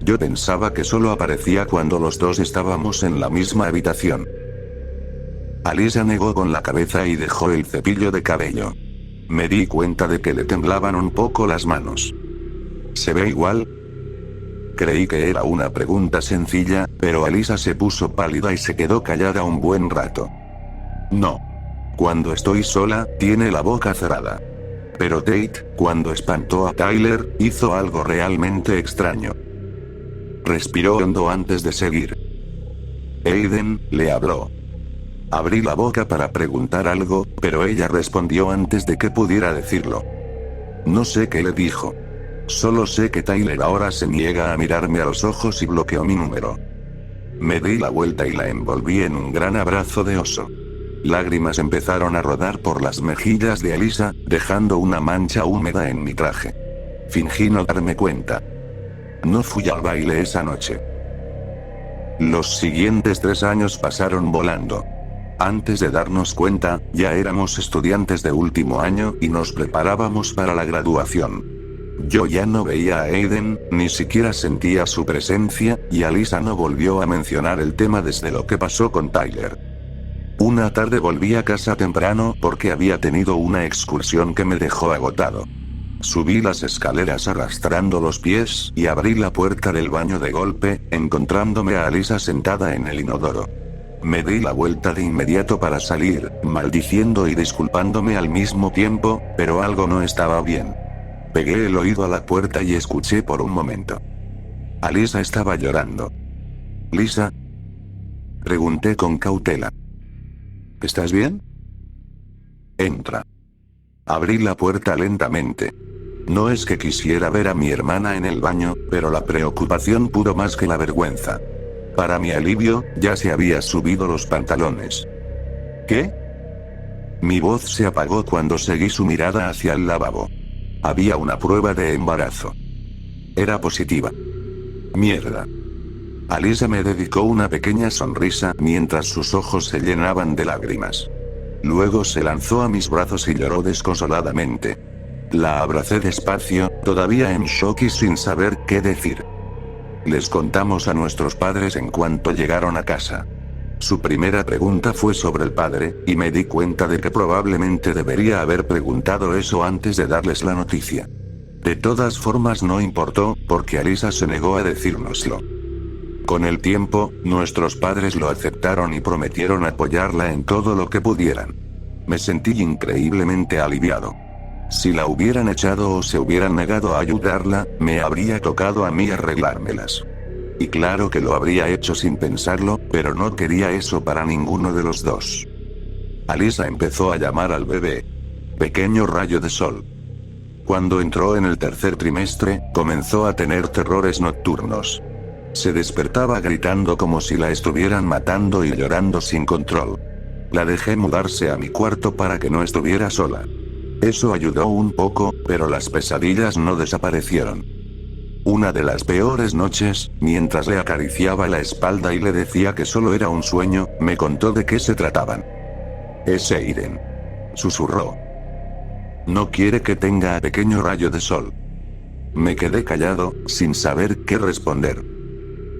Yo pensaba que solo aparecía cuando los dos estábamos en la misma habitación. Alyssa negó con la cabeza y dejó el cepillo de cabello. Me di cuenta de que le temblaban un poco las manos. ¿Se ve igual? Creí que era una pregunta sencilla, pero Alyssa se puso pálida y se quedó callada un buen rato. No. Cuando estoy sola, tiene la boca cerrada. Pero Tate, cuando espantó a Tyler, hizo algo realmente extraño. Respiró hondo antes de seguir. Aiden, le habló. Abrí la boca para preguntar algo, pero ella respondió antes de que pudiera decirlo. No sé qué le dijo. Solo sé que Tyler ahora se niega a mirarme a los ojos y bloqueó mi número. Me di la vuelta y la envolví en un gran abrazo de oso. Lágrimas empezaron a rodar por las mejillas de Alyssa, dejando una mancha húmeda en mi traje. Fingí no darme cuenta. No fui al baile esa noche. Los siguientes 3 años pasaron volando. Antes de darnos cuenta, ya éramos estudiantes de último año y nos preparábamos para la graduación. Yo ya no veía a Aiden, ni siquiera sentía su presencia, y Alyssa no volvió a mencionar el tema desde lo que pasó con Tyler. Una tarde volví a casa temprano porque había tenido una excursión que me dejó agotado. Subí las escaleras arrastrando los pies y abrí la puerta del baño de golpe, encontrándome a Alyssa sentada en el inodoro. Me di la vuelta de inmediato para salir, maldiciendo y disculpándome al mismo tiempo, pero algo no estaba bien. Pegué el oído a la puerta y escuché por un momento. Alyssa estaba llorando. ¿Lisa? Pregunté con cautela. ¿Estás bien? Entra. Abrí la puerta lentamente. No es que quisiera ver a mi hermana en el baño, pero la preocupación pudo más que la vergüenza. Para mi alivio, ya se había subido los pantalones. ¿Qué? Mi voz se apagó cuando seguí su mirada hacia el lavabo. Había una prueba de embarazo. Era positiva. Mierda. Alyssa me dedicó una pequeña sonrisa mientras sus ojos se llenaban de lágrimas. Luego se lanzó a mis brazos y lloró desconsoladamente. La abracé despacio, todavía en shock y sin saber qué decir. Les contamos a nuestros padres en cuanto llegaron a casa. Su primera pregunta fue sobre el padre, y me di cuenta de que probablemente debería haber preguntado eso antes de darles la noticia. De todas formas no importó, porque Alyssa se negó a decírnoslo. Con el tiempo, nuestros padres lo aceptaron y prometieron apoyarla en todo lo que pudieran. Me sentí increíblemente aliviado. Si la hubieran echado o se hubieran negado a ayudarla, me habría tocado a mí arreglármelas. Y claro que lo habría hecho sin pensarlo, pero no quería eso para ninguno de los dos. Alisa empezó a llamar al bebé pequeño rayo de sol. Cuando entró en el tercer trimestre, comenzó a tener terrores nocturnos. Se despertaba gritando como si la estuvieran matando y llorando sin control. La dejé mudarse a mi cuarto para que no estuviera sola. Eso ayudó un poco, pero las pesadillas no desaparecieron. Una de las peores noches, mientras le acariciaba la espalda y le decía que solo era un sueño, me contó de qué se trataban. Es Aiden. Susurró. No quiere que tenga a pequeño rayo de sol. Me quedé callado, sin saber qué responder.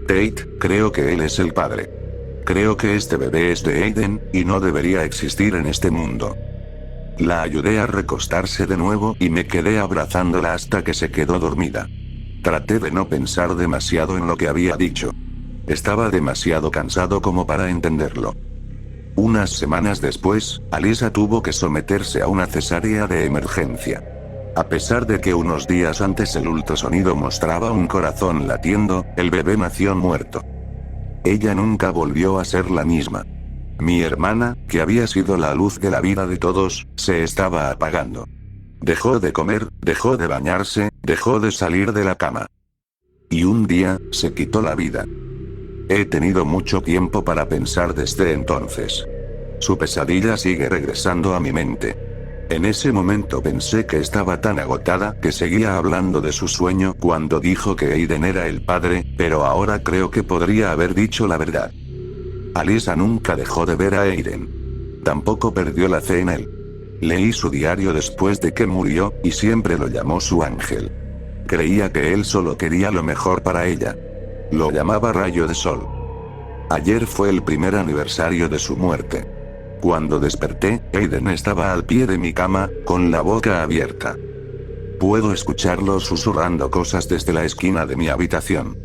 Tate, creo que él es el padre. Creo que este bebé es de Aiden, y no debería existir en este mundo. La ayudé a recostarse de nuevo y me quedé abrazándola hasta que se quedó dormida. Traté de no pensar demasiado en lo que había dicho. Estaba demasiado cansado como para entenderlo. Unas semanas después, Alisa tuvo que someterse a una cesárea de emergencia. A pesar de que unos días antes el ultrasonido mostraba un corazón latiendo, el bebé nació muerto. Ella nunca volvió a ser la misma. Mi hermana, que había sido la luz de la vida de todos, se estaba apagando. Dejó de comer, dejó de bañarse, dejó de salir de la cama. Y un día, se quitó la vida. He tenido mucho tiempo para pensar desde entonces. Su pesadilla sigue regresando a mi mente. En ese momento pensé que estaba tan agotada que seguía hablando de su sueño cuando dijo que Aiden era el padre, pero ahora creo que podría haber dicho la verdad. Alisa nunca dejó de ver a Aiden. Tampoco perdió la fe en él. Leí su diario después de que murió, y siempre lo llamó su ángel. Creía que él solo quería lo mejor para ella. Lo llamaba rayo de sol. Ayer fue el primer aniversario de su muerte. Cuando desperté, Aiden estaba al pie de mi cama, con la boca abierta. Puedo escucharlo susurrando cosas desde la esquina de mi habitación.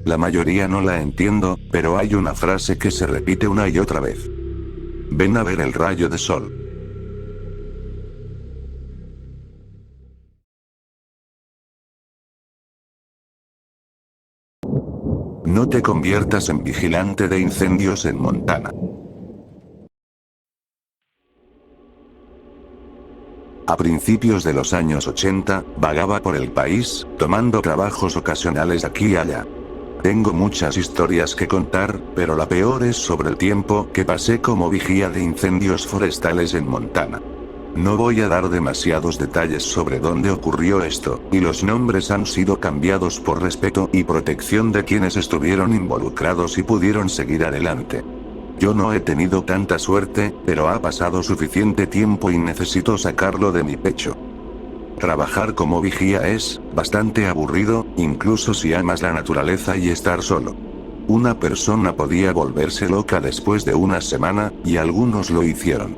La mayoría no la entiendo, pero hay una frase que se repite una y otra vez. Ven a ver el rayo de sol. No te conviertas en vigilante de incendios en Montana. A principios de los años 80, vagaba por el país, tomando trabajos ocasionales aquí y allá. Tengo muchas historias que contar, pero la peor es sobre el tiempo que pasé como vigía de incendios forestales en Montana. No voy a dar demasiados detalles sobre dónde ocurrió esto, y los nombres han sido cambiados por respeto y protección de quienes estuvieron involucrados y pudieron seguir adelante. Yo no he tenido tanta suerte, pero ha pasado suficiente tiempo y necesito sacarlo de mi pecho. Trabajar como vigía es bastante aburrido, incluso si amas la naturaleza y estar solo. Una persona podía volverse loca después de una semana, y algunos lo hicieron.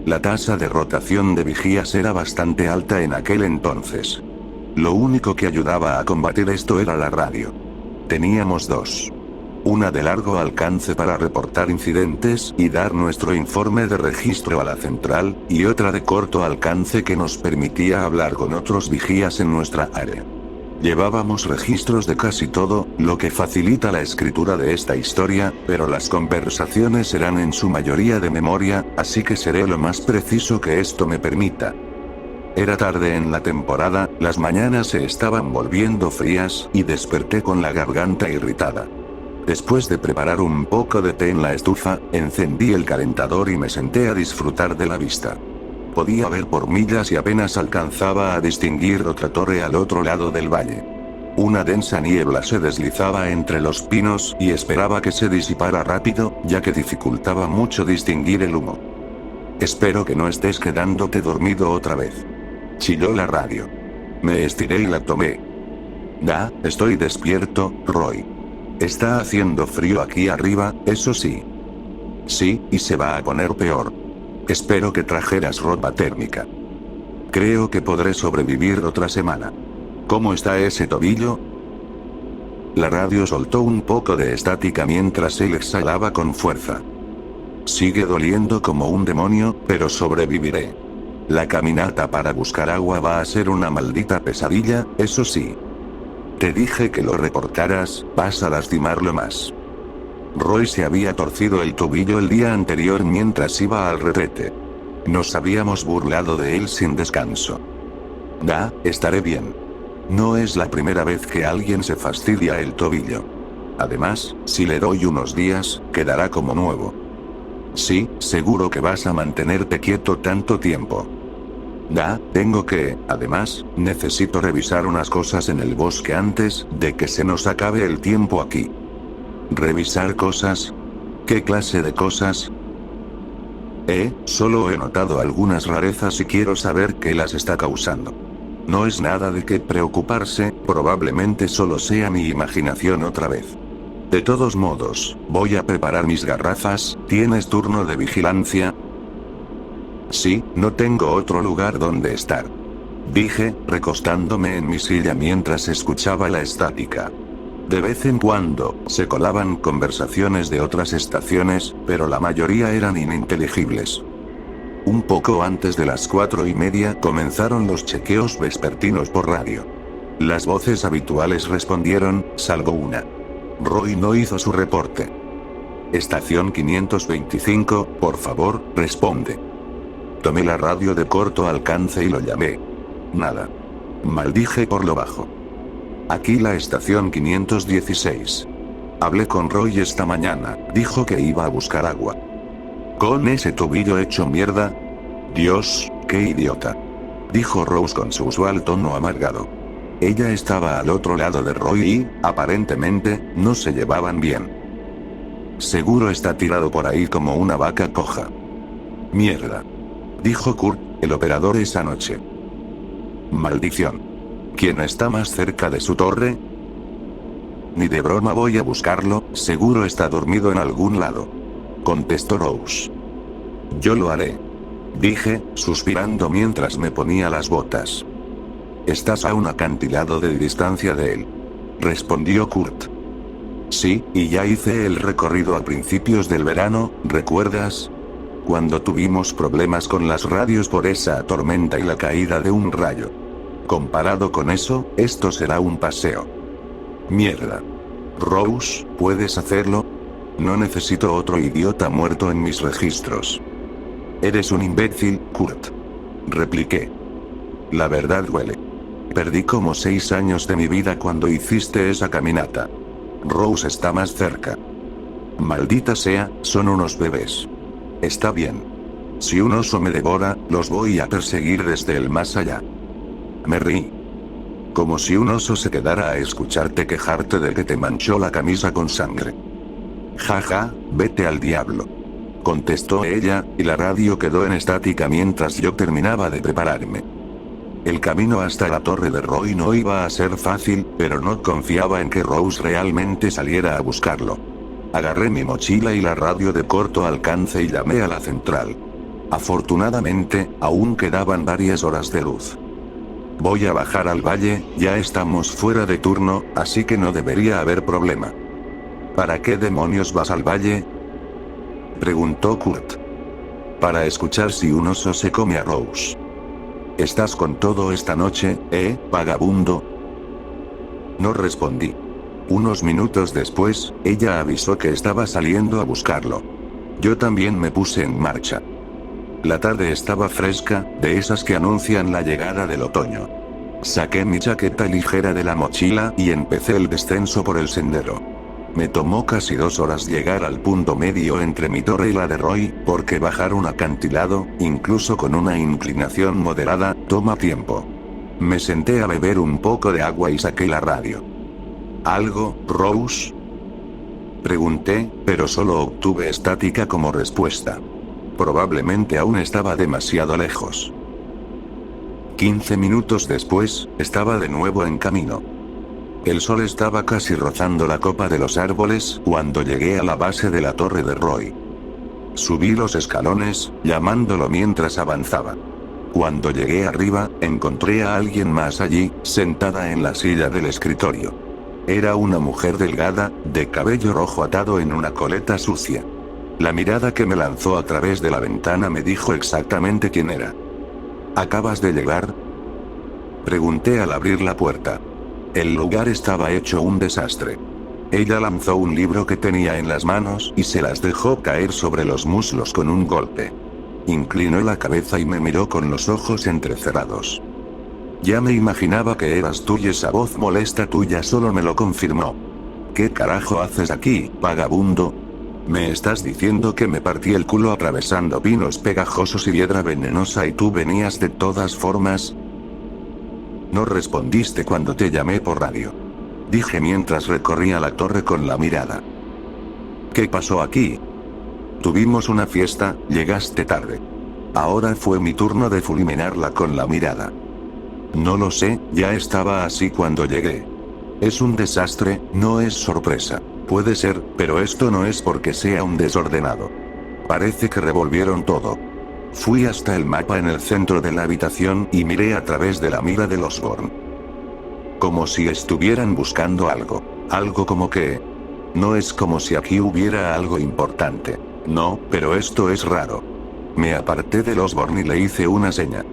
La tasa de rotación de vigías era bastante alta en aquel entonces. Lo único que ayudaba a combatir esto era la radio. Teníamos dos. Una de largo alcance para reportar incidentes y dar nuestro informe de registro a la central, y otra de corto alcance que nos permitía hablar con otros vigías en nuestra área. Llevábamos registros de casi todo, lo que facilita la escritura de esta historia, pero las conversaciones eran en su mayoría de memoria, así que seré lo más preciso que esto me permita. Era tarde en la temporada, las mañanas se estaban volviendo frías, y desperté con la garganta irritada. Después de preparar un poco de té en la estufa, encendí el calentador y me senté a disfrutar de la vista. Podía ver por millas y apenas alcanzaba a distinguir otra torre al otro lado del valle. Una densa niebla se deslizaba entre los pinos y esperaba que se disipara rápido, ya que dificultaba mucho distinguir el humo. Espero que no estés quedándote dormido otra vez. Chilló la radio. Me estiré y la tomé. Estoy despierto, Roy. Está haciendo frío aquí arriba, eso sí. Sí, y se va a poner peor. Espero que trajeras ropa térmica. Creo que podré sobrevivir otra semana. ¿Cómo está ese tobillo? La radio soltó un poco de estática mientras él exhalaba con fuerza. Sigue doliendo como un demonio, pero sobreviviré. La caminata para buscar agua va a ser una maldita pesadilla, eso sí. Te dije que lo reportaras, vas a lastimarlo más. Roy se había torcido el tobillo el día anterior mientras iba al retrete. Nos habíamos burlado de él sin descanso. Estaré bien. No es la primera vez que alguien se fastidia el tobillo. Además, si le doy unos días, quedará como nuevo. Sí, seguro que vas a mantenerte quieto tanto tiempo. Tengo que, además, necesito revisar unas cosas en el bosque antes de que se nos acabe el tiempo aquí. ¿Revisar cosas? ¿Qué clase de cosas? Solo he notado algunas rarezas y quiero saber qué las está causando. No es nada de qué preocuparse, probablemente solo sea mi imaginación otra vez. De todos modos, voy a preparar mis garrafas, ¿tienes turno de vigilancia? Sí, no tengo otro lugar donde estar. Dije, recostándome en mi silla mientras escuchaba la estática. De vez en cuando, se colaban conversaciones de otras estaciones, pero la mayoría eran ininteligibles. Un poco antes de las 4:30 comenzaron los chequeos vespertinos por radio. Las voces habituales respondieron, salvo una. Roy no hizo su reporte. Estación 525, por favor, responde. Tomé la radio de corto alcance y lo llamé. Nada. Maldije por lo bajo. Aquí la estación 516. Hablé con Roy esta mañana, dijo que iba a buscar agua. ¿Con ese tobillo hecho mierda? Dios, qué idiota. Dijo Rose con su usual tono amargado. Ella estaba al otro lado de Roy y, aparentemente, no se llevaban bien. Seguro está tirado por ahí como una vaca coja. Mierda. Dijo Kurt, el operador esa noche. Maldición. ¿Quién está más cerca de su torre? Ni de broma voy a buscarlo, seguro está dormido en algún lado. Contestó Rose. Yo lo haré. Dije, suspirando mientras me ponía las botas. Estás a un acantilado de distancia de él. Respondió Kurt. Sí, y ya hice el recorrido a principios del verano, ¿recuerdas? Cuando tuvimos problemas con las radios por esa tormenta y la caída de un rayo. Comparado con eso, esto será un paseo. Mierda. Rose, ¿puedes hacerlo? No necesito otro idiota muerto en mis registros. Eres un imbécil, Kurt. Repliqué. La verdad duele. Perdí como 6 años de mi vida cuando hiciste esa caminata. Rose está más cerca. Maldita sea, son unos bebés. Está bien. Si un oso me devora, los voy a perseguir desde el más allá. Me reí. Como si un oso se quedara a escucharte quejarte de que te manchó la camisa con sangre. Jaja, vete al diablo. Contestó ella, y la radio quedó en estática mientras yo terminaba de prepararme. El camino hasta la torre de Roy no iba a ser fácil, pero no confiaba en que Rose realmente saliera a buscarlo. Agarré mi mochila y la radio de corto alcance y llamé a la central. Afortunadamente, aún quedaban varias horas de luz. Voy a bajar al valle, ya estamos fuera de turno, así que no debería haber problema. ¿Para qué demonios vas al valle? Preguntó Kurt. Para escuchar si un oso se come a Rose. ¿Estás con todo esta noche, vagabundo? No respondí. Unos minutos después, ella avisó que estaba saliendo a buscarlo. Yo también me puse en marcha. La tarde estaba fresca, de esas que anuncian la llegada del otoño. Saqué mi chaqueta ligera de la mochila y empecé el descenso por el sendero. Me tomó casi 2 horas llegar al punto medio entre mi torre y la de Roy, porque bajar un acantilado, incluso con una inclinación moderada, toma tiempo. Me senté a beber un poco de agua y saqué la radio. ¿Algo, Rose? Pregunté, pero solo obtuve estática como respuesta. Probablemente aún estaba demasiado lejos. 15 minutos después, estaba de nuevo en camino. El sol estaba casi rozando la copa de los árboles cuando llegué a la base de la torre de Roy. Subí los escalones, llamándolo mientras avanzaba. Cuando llegué arriba, encontré a alguien más allí, sentada en la silla del escritorio. Era una mujer delgada, de cabello rojo atado en una coleta sucia. La mirada que me lanzó a través de la ventana me dijo exactamente quién era. ¿Acabas de llegar?, pregunté al abrir la puerta. El lugar estaba hecho un desastre. Ella lanzó un libro que tenía en las manos y se las dejó caer sobre los muslos con un golpe. Inclinó la cabeza y me miró con los ojos entrecerrados. Ya me imaginaba que eras tú y esa voz molesta tuya solo me lo confirmó. ¿Qué carajo haces aquí, vagabundo? ¿Me estás diciendo que me partí el culo atravesando pinos pegajosos y piedra venenosa y tú venías de todas formas? No respondiste cuando te llamé por radio, dije mientras recorría la torre con la mirada. ¿Qué pasó aquí? Tuvimos una fiesta, llegaste tarde. Ahora fue mi turno de fulminarla con la mirada. No lo sé, ya estaba así cuando llegué. Es un desastre, no es sorpresa. Puede ser, pero esto no es porque sea un desordenado. Parece que revolvieron todo. Fui hasta el mapa en el centro de la habitación y miré a través de la mira de Osborn. Como si estuvieran buscando algo. Algo como que... No es como si aquí hubiera algo importante. No, pero esto es raro. Me aparté de Osborn y le hice una seña.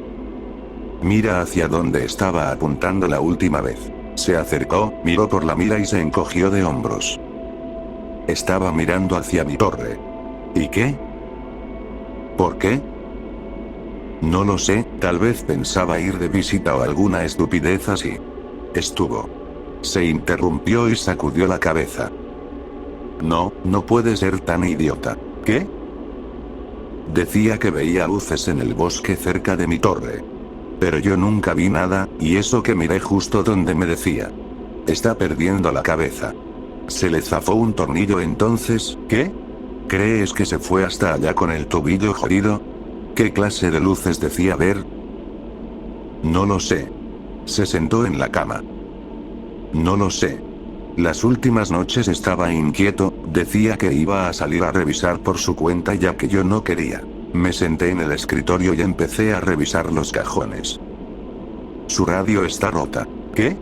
Mira hacia donde estaba apuntando la última vez. Se acercó, miró por la mira y se encogió de hombros. Estaba mirando hacia mi torre. ¿Y qué? ¿Por qué? No lo sé, tal vez pensaba ir de visita o alguna estupidez así. Estuvo. Se interrumpió y sacudió la cabeza. No, no puede ser tan idiota. ¿Qué? Decía que veía luces en el bosque cerca de mi torre. Pero yo nunca vi nada, y eso que miré justo donde me decía. Está perdiendo la cabeza. Se le zafó un tornillo entonces, ¿qué? ¿Crees que se fue hasta allá con el tobillo jodido? ¿Qué clase de luces decía ver? No lo sé. Se sentó en la cama. No lo sé. Las últimas noches estaba inquieto, decía que iba a salir a revisar por su cuenta ya que yo no quería. Me senté en el escritorio y empecé a revisar los cajones. Su radio está rota. ¿Qué?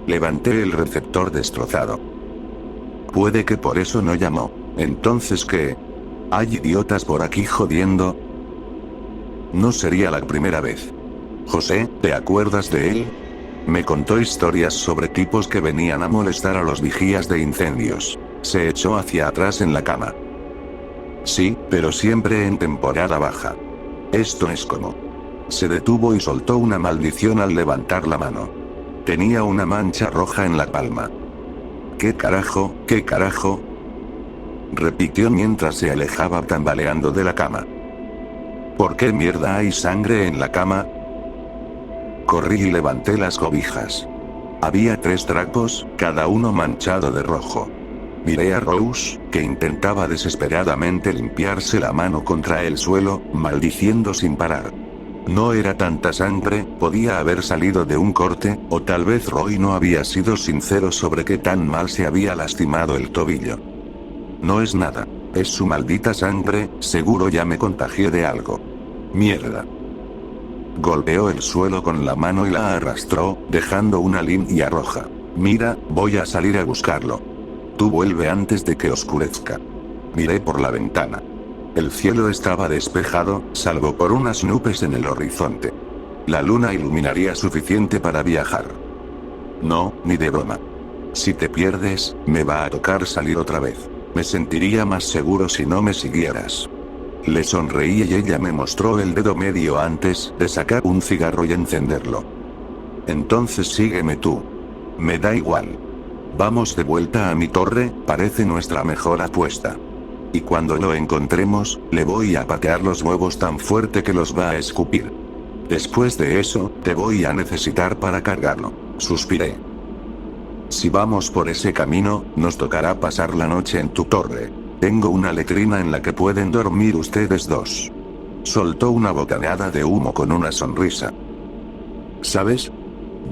Levanté el receptor destrozado. Puede que por eso no llamó. Entonces ¿qué? ¿Hay idiotas por aquí jodiendo? No sería la primera vez. José, ¿te acuerdas de él? Me contó historias sobre tipos que venían a molestar a los vigías de incendios. Se echó hacia atrás en la cama. Sí, pero siempre en temporada baja. Esto es como... Se detuvo y soltó una maldición al levantar la mano. Tenía una mancha roja en la palma. ¿Qué carajo, qué carajo? Repitió mientras se alejaba tambaleando de la cama. ¿Por qué mierda hay sangre en la cama? Corrí y levanté las cobijas. Había 3 trapos, cada uno manchado de rojo. Miré a Rose, que intentaba desesperadamente limpiarse la mano contra el suelo, maldiciendo sin parar. No era tanta sangre, podía haber salido de un corte, o tal vez Roy no había sido sincero sobre qué tan mal se había lastimado el tobillo. No es nada. Es su maldita sangre, seguro ya me contagié de algo. Mierda. Golpeó el suelo con la mano y la arrastró, dejando una línea roja. Mira, voy a salir a buscarlo. Tú vuelve antes de que oscurezca. Miré por la ventana. El cielo estaba despejado, salvo por unas nubes en el horizonte. La luna iluminaría suficiente para viajar. No, ni de broma. Si te pierdes, me va a tocar salir otra vez. Me sentiría más seguro si no me siguieras. Le sonreí y ella me mostró el dedo medio antes de sacar un cigarro y encenderlo. Entonces sígueme tú. Me da igual. Vamos de vuelta a mi torre, parece nuestra mejor apuesta. Y cuando lo encontremos, le voy a patear los huevos tan fuerte que los va a escupir. Después de eso, te voy a necesitar para cargarlo. Suspiré. Si vamos por ese camino, nos tocará pasar la noche en tu torre. Tengo una letrina en la que pueden dormir ustedes dos. Soltó una bocanada de humo con una sonrisa. ¿Sabes?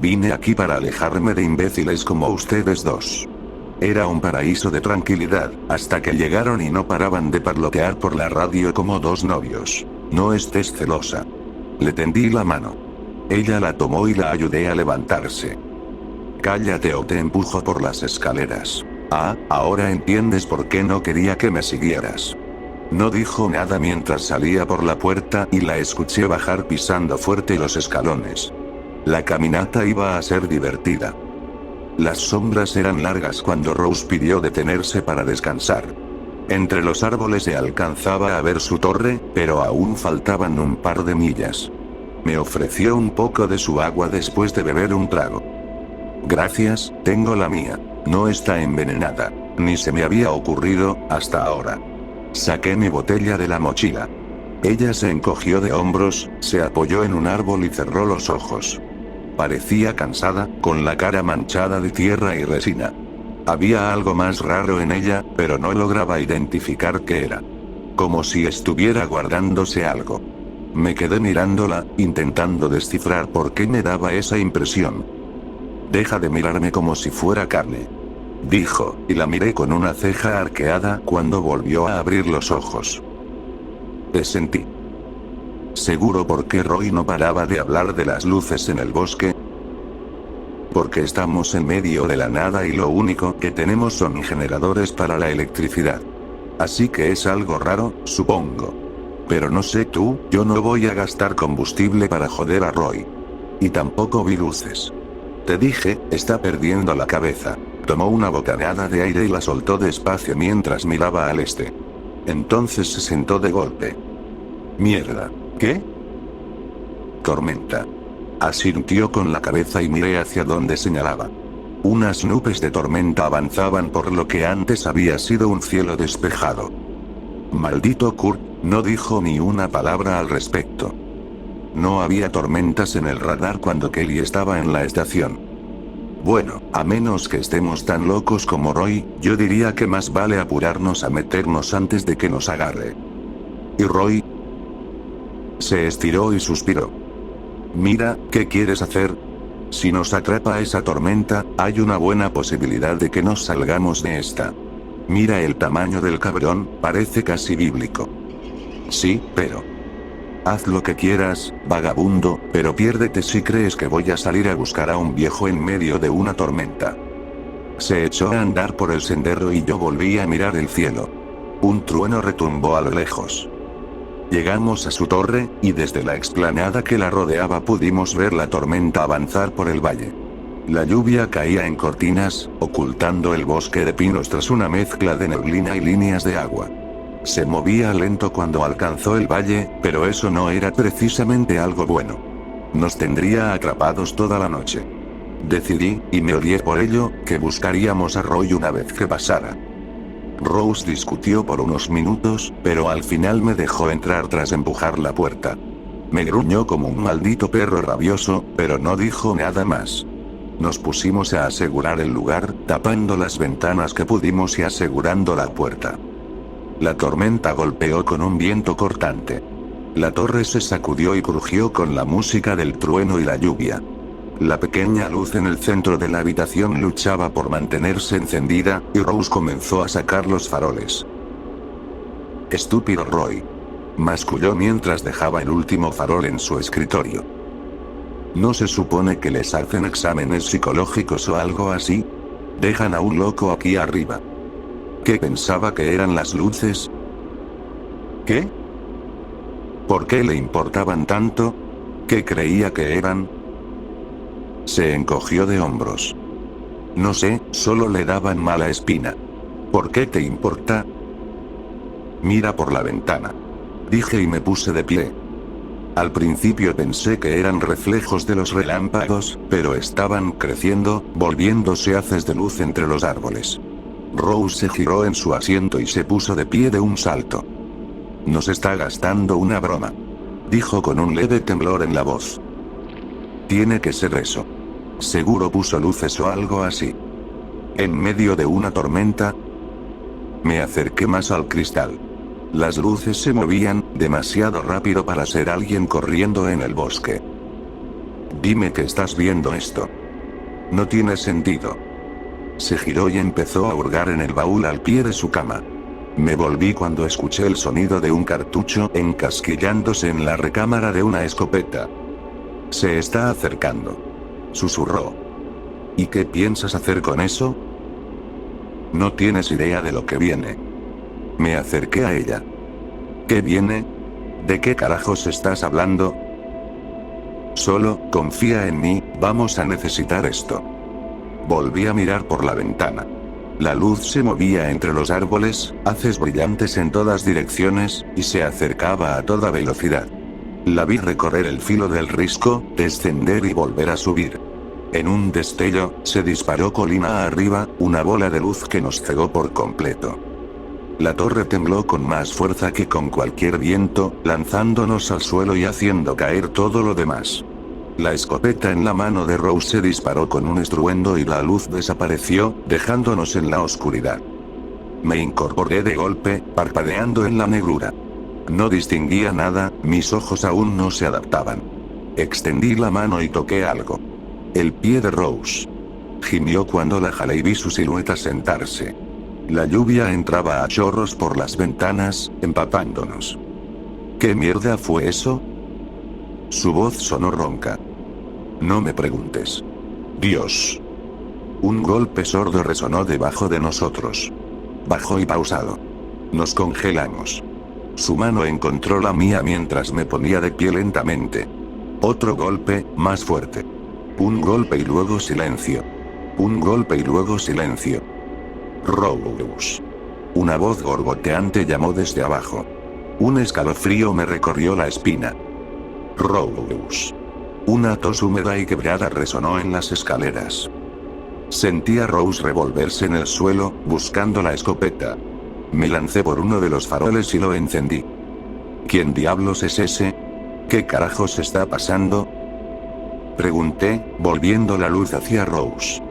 Vine aquí para alejarme de imbéciles como ustedes dos. Era un paraíso de tranquilidad, hasta que llegaron y no paraban de parlotear por la radio como dos novios. No estés celosa. Le tendí la mano. Ella la tomó y la ayudé a levantarse. Cállate o te empujo por las escaleras. Ah, ahora entiendes por qué no quería que me siguieras. No dijo nada mientras salía por la puerta y la escuché bajar pisando fuerte los escalones. La caminata iba a ser divertida. Las sombras eran largas cuando Rose pidió detenerse para descansar. Entre los árboles se alcanzaba a ver su torre, pero aún faltaban un par de millas. Me ofreció un poco de su agua después de beber un trago. Gracias, tengo la mía. No está envenenada. Ni se me había ocurrido, hasta ahora. Saqué mi botella de la mochila. Ella se encogió de hombros, se apoyó en un árbol y cerró los ojos. Parecía cansada, con la cara manchada de tierra y resina. Había algo más raro en ella, pero no lograba identificar qué era. Como si estuviera guardándose algo. Me quedé mirándola, intentando descifrar por qué me daba esa impresión. Deja de mirarme como si fuera carne. Dijo, y la miré con una ceja arqueada cuando volvió a abrir los ojos. Te sentí. ¿Seguro por qué Roy no paraba de hablar de las luces en el bosque? Porque estamos en medio de la nada y lo único que tenemos son generadores para la electricidad. Así que es algo raro, supongo. Pero no sé tú, yo no voy a gastar combustible para joder a Roy. Y tampoco vi luces. Te dije, está perdiendo la cabeza. Tomó una bocanada de aire y la soltó despacio mientras miraba al este. Entonces se sentó de golpe. Mierda. ¿Qué? Tormenta. Asintió con la cabeza y miré hacia donde señalaba. Unas nubes de tormenta avanzaban por lo que antes había sido un cielo despejado. Maldito Kurt, no dijo ni una palabra al respecto. No había tormentas en el radar cuando Kelly estaba en la estación. Bueno, a menos que estemos tan locos como Roy, yo diría que más vale apurarnos a meternos antes de que nos agarre. ¿Y Roy? Se estiró y suspiró. Mira, ¿qué quieres hacer? Si nos atrapa esa tormenta, hay una buena posibilidad de que nos salgamos de esta. Mira el tamaño del cabrón, parece casi bíblico. Sí, pero... Haz lo que quieras, vagabundo, pero piérdete si crees que voy a salir a buscar a un viejo en medio de una tormenta. Se echó a andar por el sendero y yo volví a mirar el cielo. Un trueno retumbó a lo lejos. Llegamos a su torre, y desde la explanada que la rodeaba pudimos ver la tormenta avanzar por el valle. La lluvia caía en cortinas, ocultando el bosque de pinos tras una mezcla de neblina y líneas de agua. Se movía lento cuando alcanzó el valle, pero eso no era precisamente algo bueno. Nos tendría atrapados toda la noche. Decidí, y me odié por ello, que buscaríamos a Roy una vez que pasara. Rose discutió por unos minutos, pero al final me dejó entrar tras empujar la puerta. Me gruñó como un maldito perro rabioso, pero no dijo nada más. Nos pusimos a asegurar el lugar, tapando las ventanas que pudimos y asegurando la puerta. La tormenta golpeó con un viento cortante. La torre se sacudió y crujió con la música del trueno y la lluvia. La pequeña luz en el centro de la habitación luchaba por mantenerse encendida, y Rose comenzó a sacar los faroles. Estúpido Roy. Masculló mientras dejaba el último farol en su escritorio. ¿No se supone que les hacen exámenes psicológicos o algo así? Dejan a un loco aquí arriba. ¿Qué pensaba que eran las luces? ¿Qué? ¿Por qué le importaban tanto? ¿Qué creía que eran? Se encogió de hombros. No sé, solo le daban mala espina. ¿Por qué te importa? Mira por la ventana. Dije y me puse de pie. Al principio pensé que eran reflejos de los relámpagos, pero estaban creciendo, volviéndose haces de luz entre los árboles. Rose se giró en su asiento y se puso de pie de un salto. Nos está gastando una broma. Dijo con un leve temblor en la voz. Tiene que ser eso. Seguro puso luces o algo así. En medio de una tormenta. Me acerqué más al cristal. Las luces se movían, demasiado rápido para ser alguien corriendo en el bosque. Dime que estás viendo esto. No tiene sentido. Se giró y empezó a hurgar en el baúl al pie de su cama. Me volví cuando escuché el sonido de un cartucho encasquillándose en la recámara de una escopeta. Se está acercando. Susurró. ¿Y qué piensas hacer con eso? No tienes idea de lo que viene. Me acerqué a ella. ¿Qué viene? ¿De qué carajos estás hablando? Solo, confía en mí, vamos a necesitar esto. Volví a mirar por la ventana. La luz se movía entre los árboles, haces brillantes en todas direcciones, y se acercaba a toda velocidad. La vi recorrer el filo del risco, descender y volver a subir. En un destello, se disparó colina arriba, una bola de luz que nos cegó por completo. La torre tembló con más fuerza que con cualquier viento, lanzándonos al suelo y haciendo caer todo lo demás. La escopeta en la mano de Rose se disparó con un estruendo y la luz desapareció, dejándonos en la oscuridad. Me incorporé de golpe, parpadeando en la negrura. No distinguía nada, mis ojos aún no se adaptaban. Extendí la mano y toqué algo. El pie de Rose. Gimió cuando la jalé y vi su silueta sentarse. La lluvia entraba a chorros por las ventanas, empapándonos. ¿Qué mierda fue eso? Su voz sonó ronca. No me preguntes. Dios. Un golpe sordo resonó debajo de nosotros. Bajó y pausado. Nos congelamos. Su mano encontró la mía mientras me ponía de pie lentamente. Otro golpe, más fuerte. Un golpe y luego silencio. Un golpe y luego silencio. Rose. Una voz gorgoteante llamó desde abajo. Un escalofrío me recorrió la espina. Rose. Una tos húmeda y quebrada resonó en las escaleras. Sentí a Rose revolverse en el suelo, buscando la escopeta. Me lancé por uno de los faroles y lo encendí. ¿Quién diablos es ese? ¿Qué carajos está pasando? Pregunté, volviendo la luz hacia Rose.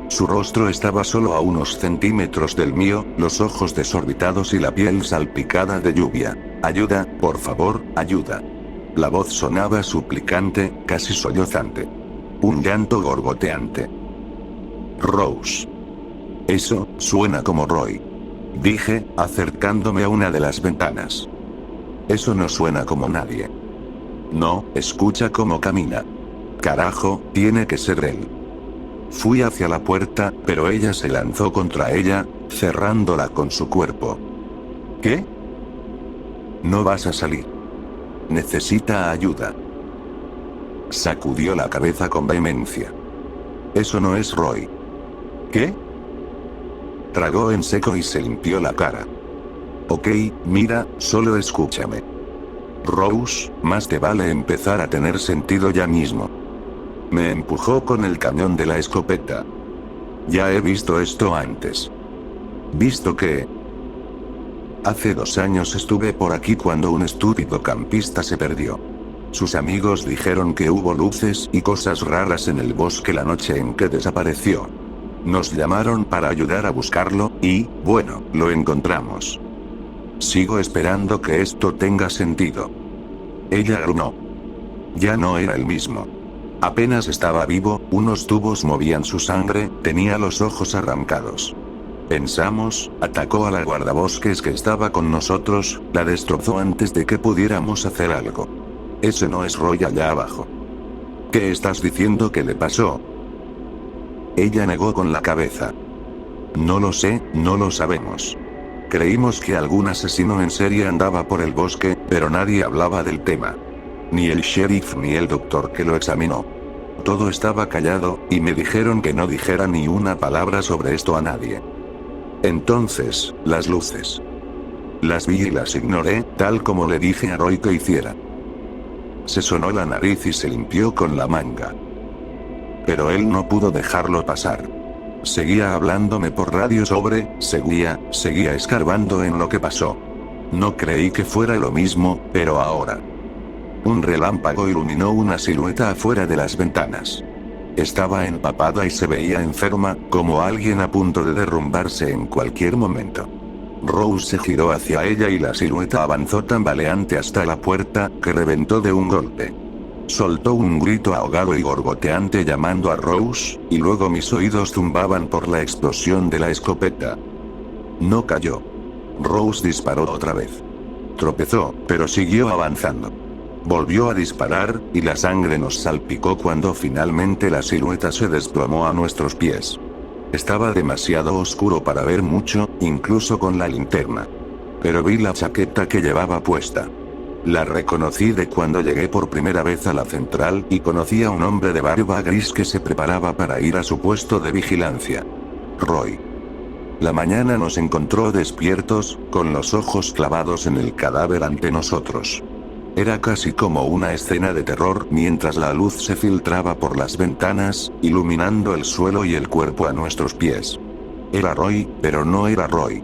Su rostro estaba solo a unos centímetros del mío, los ojos desorbitados y la piel salpicada de lluvia. Ayuda, por favor, ayuda. La voz sonaba suplicante, casi sollozante. Un llanto gorgoteante. Rose. Eso, suena como Roy. Dije, acercándome a una de las ventanas. Eso no suena como nadie. No, escucha cómo camina. Carajo, tiene que ser él. Fui hacia la puerta, pero ella se lanzó contra ella, cerrándola con su cuerpo. ¿Qué? No vas a salir. Necesita ayuda. Sacudió la cabeza con vehemencia. Eso no es Roy. ¿Qué? Tragó en seco y se limpió la cara. Ok, mira, solo escúchame. Rose, más te vale empezar a tener sentido ya mismo. Me empujó con el cañón de la escopeta. Ya he visto esto antes. ¿Visto qué? Hace 2 años estuve por aquí cuando un estúpido campista se perdió. Sus amigos dijeron que hubo luces y cosas raras en el bosque la noche en que desapareció. Nos llamaron para ayudar a buscarlo, y, bueno, lo encontramos. Sigo esperando que esto tenga sentido. Ella gruñó. Ya no era el mismo. Apenas estaba vivo, unos tubos movían su sangre, tenía los ojos arrancados. Pensamos, atacó a la guardabosques que estaba con nosotros, la destrozó antes de que pudiéramos hacer algo. Ese no es Roy allá abajo. ¿Qué estás diciendo que le pasó? Ella negó con la cabeza. No lo sé, no lo sabemos. Creímos que algún asesino en serie andaba por el bosque, pero nadie hablaba del tema. Ni el sheriff ni el doctor que lo examinó. Todo estaba callado, y me dijeron que no dijera ni una palabra sobre esto a nadie. Entonces, las luces. Las vi y las ignoré, tal como le dije a Roy que hiciera. Se sonó la nariz y se limpió con la manga. Pero él no pudo dejarlo pasar. Seguía hablándome por radio seguía escarbando en lo que pasó. No creí que fuera lo mismo, pero ahora. Un relámpago iluminó una silueta afuera de las ventanas. Estaba empapada y se veía enferma, como alguien a punto de derrumbarse en cualquier momento. Rose se giró hacia ella y la silueta avanzó tambaleante hasta la puerta, que reventó de un golpe. Soltó un grito ahogado y gorgoteante llamando a Rose, y luego mis oídos zumbaban por la explosión de la escopeta. No cayó. Rose disparó otra vez. Tropezó, pero siguió avanzando. Volvió a disparar, y la sangre nos salpicó cuando finalmente la silueta se desplomó a nuestros pies. Estaba demasiado oscuro para ver mucho, incluso con la linterna. Pero vi la chaqueta que llevaba puesta. La reconocí de cuando llegué por primera vez a la central y conocí a un hombre de barba gris que se preparaba para ir a su puesto de vigilancia. Roy. La mañana nos encontró despiertos, con los ojos clavados en el cadáver ante nosotros. Era casi como una escena de terror mientras la luz se filtraba por las ventanas, iluminando el suelo y el cuerpo a nuestros pies. Era Roy, pero no era Roy.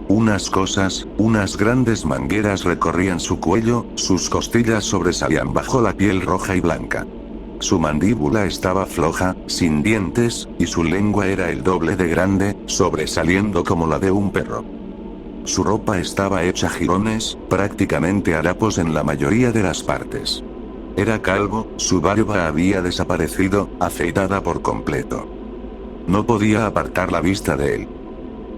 Unas grandes mangueras recorrían su cuello, sus costillas sobresalían bajo la piel roja y blanca. Su mandíbula estaba floja, sin dientes, y su lengua era el doble de grande, sobresaliendo como la de un perro. Su ropa estaba hecha jirones, prácticamente harapos en la mayoría de las partes. Era calvo, su barba había desaparecido, afeitada por completo. No podía apartar la vista de él.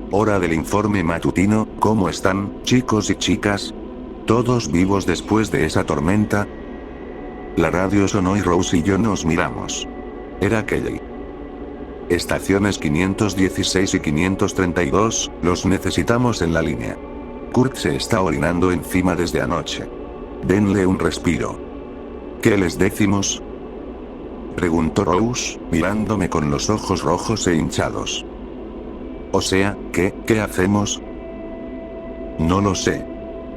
Hora del informe matutino, ¿cómo están, chicos y chicas? ¿Todos vivos después de esa tormenta? La radio sonó y Rose y yo nos miramos. Era Kelly. Estaciones 516 y 532, los necesitamos en la línea. Kurt se está orinando encima desde anoche. Denle un respiro. ¿Qué les decimos? Preguntó Rose, mirándome con los ojos rojos e hinchados. O sea, ¿qué hacemos? No lo sé.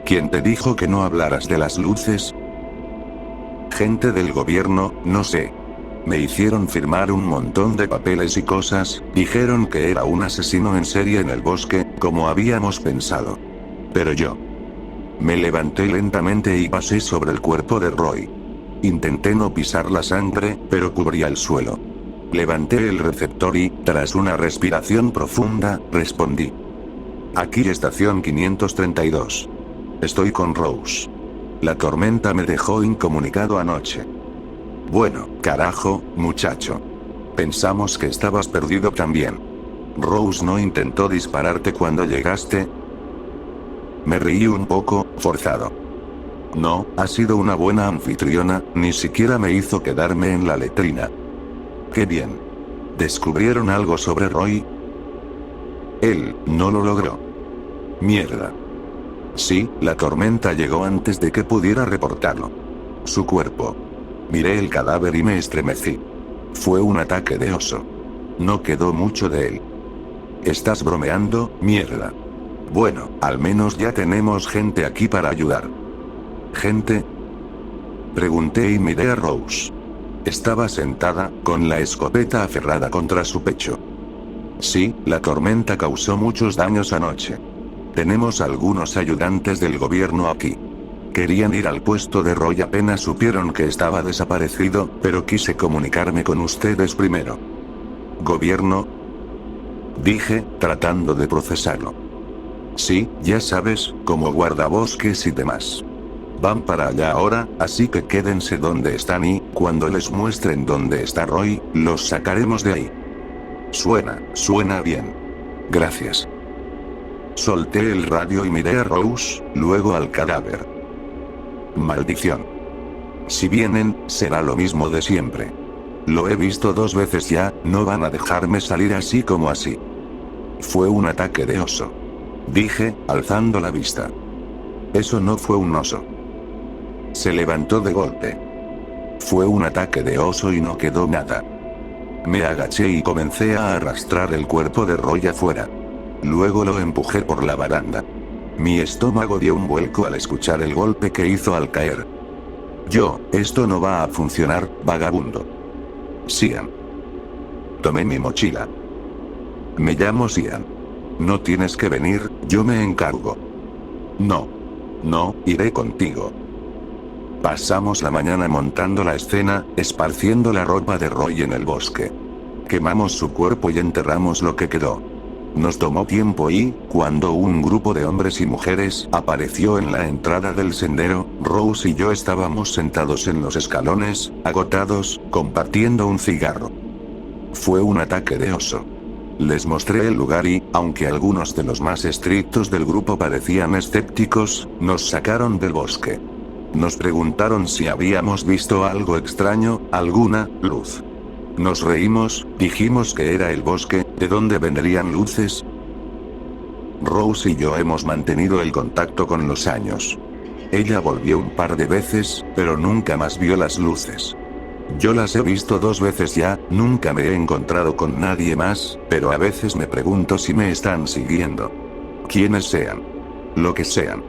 ¿Quién te dijo que no hablaras de las luces? Gente del gobierno, no sé. Me hicieron firmar un montón de papeles y cosas, dijeron que era un asesino en serie en el bosque, como habíamos pensado. Pero yo me levanté lentamente y pasé sobre el cuerpo de Roy. Intenté no pisar la sangre, pero cubría el suelo. Levanté el receptor y, tras una respiración profunda, respondí. Aquí estación 532. Estoy con Rose. La tormenta me dejó incomunicado anoche. Bueno, carajo, muchacho. Pensamos que estabas perdido también. Rose no intentó dispararte cuando llegaste. Me reí un poco, forzado. No, ha sido una buena anfitriona, ni siquiera me hizo quedarme en la letrina. Qué bien. ¿Descubrieron algo sobre Roy? Él no lo logró. Mierda. Sí, la tormenta llegó antes de que pudiera reportarlo. Su cuerpo. Miré el cadáver y me estremecí. Fue un ataque de oso. No quedó mucho de él. ¿Estás bromeando, mierda? Bueno, al menos ya tenemos gente aquí para ayudar. ¿Gente? Pregunté y miré a Rose. Estaba sentada, con la escopeta aferrada contra su pecho. Sí, la tormenta causó muchos daños anoche. Tenemos algunos ayudantes del gobierno aquí. Querían ir al puesto de Roy apenas supieron que estaba desaparecido, pero quise comunicarme con ustedes primero. ¿Gobierno? Dije, tratando de procesarlo. Sí, ya sabes, como guardabosques y demás. Van para allá ahora, así que quédense donde están y, cuando les muestren dónde está Roy, los sacaremos de ahí. Suena bien. Gracias. Solté el radio y miré a Rose, luego al cadáver. Maldición. Si vienen, será lo mismo de siempre. Lo he visto 2 veces ya, no van a dejarme salir así como así. Fue un ataque de oso. Dije, alzando la vista. Eso no fue un oso. Se levantó de golpe. Fue un ataque de oso y no quedó nada. Me agaché y comencé a arrastrar el cuerpo de Roy afuera. Luego lo empujé por la baranda. Mi estómago dio un vuelco al escuchar el golpe que hizo al caer. Esto no va a funcionar, vagabundo. Sian. Tomé mi mochila. Me llamo Sian. No tienes que venir, yo me encargo. No, iré contigo. Pasamos la mañana montando la escena, esparciendo la ropa de Roy en el bosque. Quemamos su cuerpo y enterramos lo que quedó. Nos tomó tiempo y, cuando un grupo de hombres y mujeres apareció en la entrada del sendero, Rose y yo estábamos sentados en los escalones, agotados, compartiendo un cigarro. Fue un ataque de oso. Les mostré el lugar y, aunque algunos de los más estrictos del grupo parecían escépticos, nos sacaron del bosque. Nos preguntaron si habíamos visto algo extraño, alguna luz. Nos reímos, dijimos que era el bosque, ¿de dónde vendrían luces? Rose y yo hemos mantenido el contacto con los años. Ella volvió un par de veces, pero nunca más vio las luces. Yo las he visto 2 veces ya, nunca me he encontrado con nadie más, pero a veces me pregunto si me están siguiendo. Quienes sean. Lo que sean.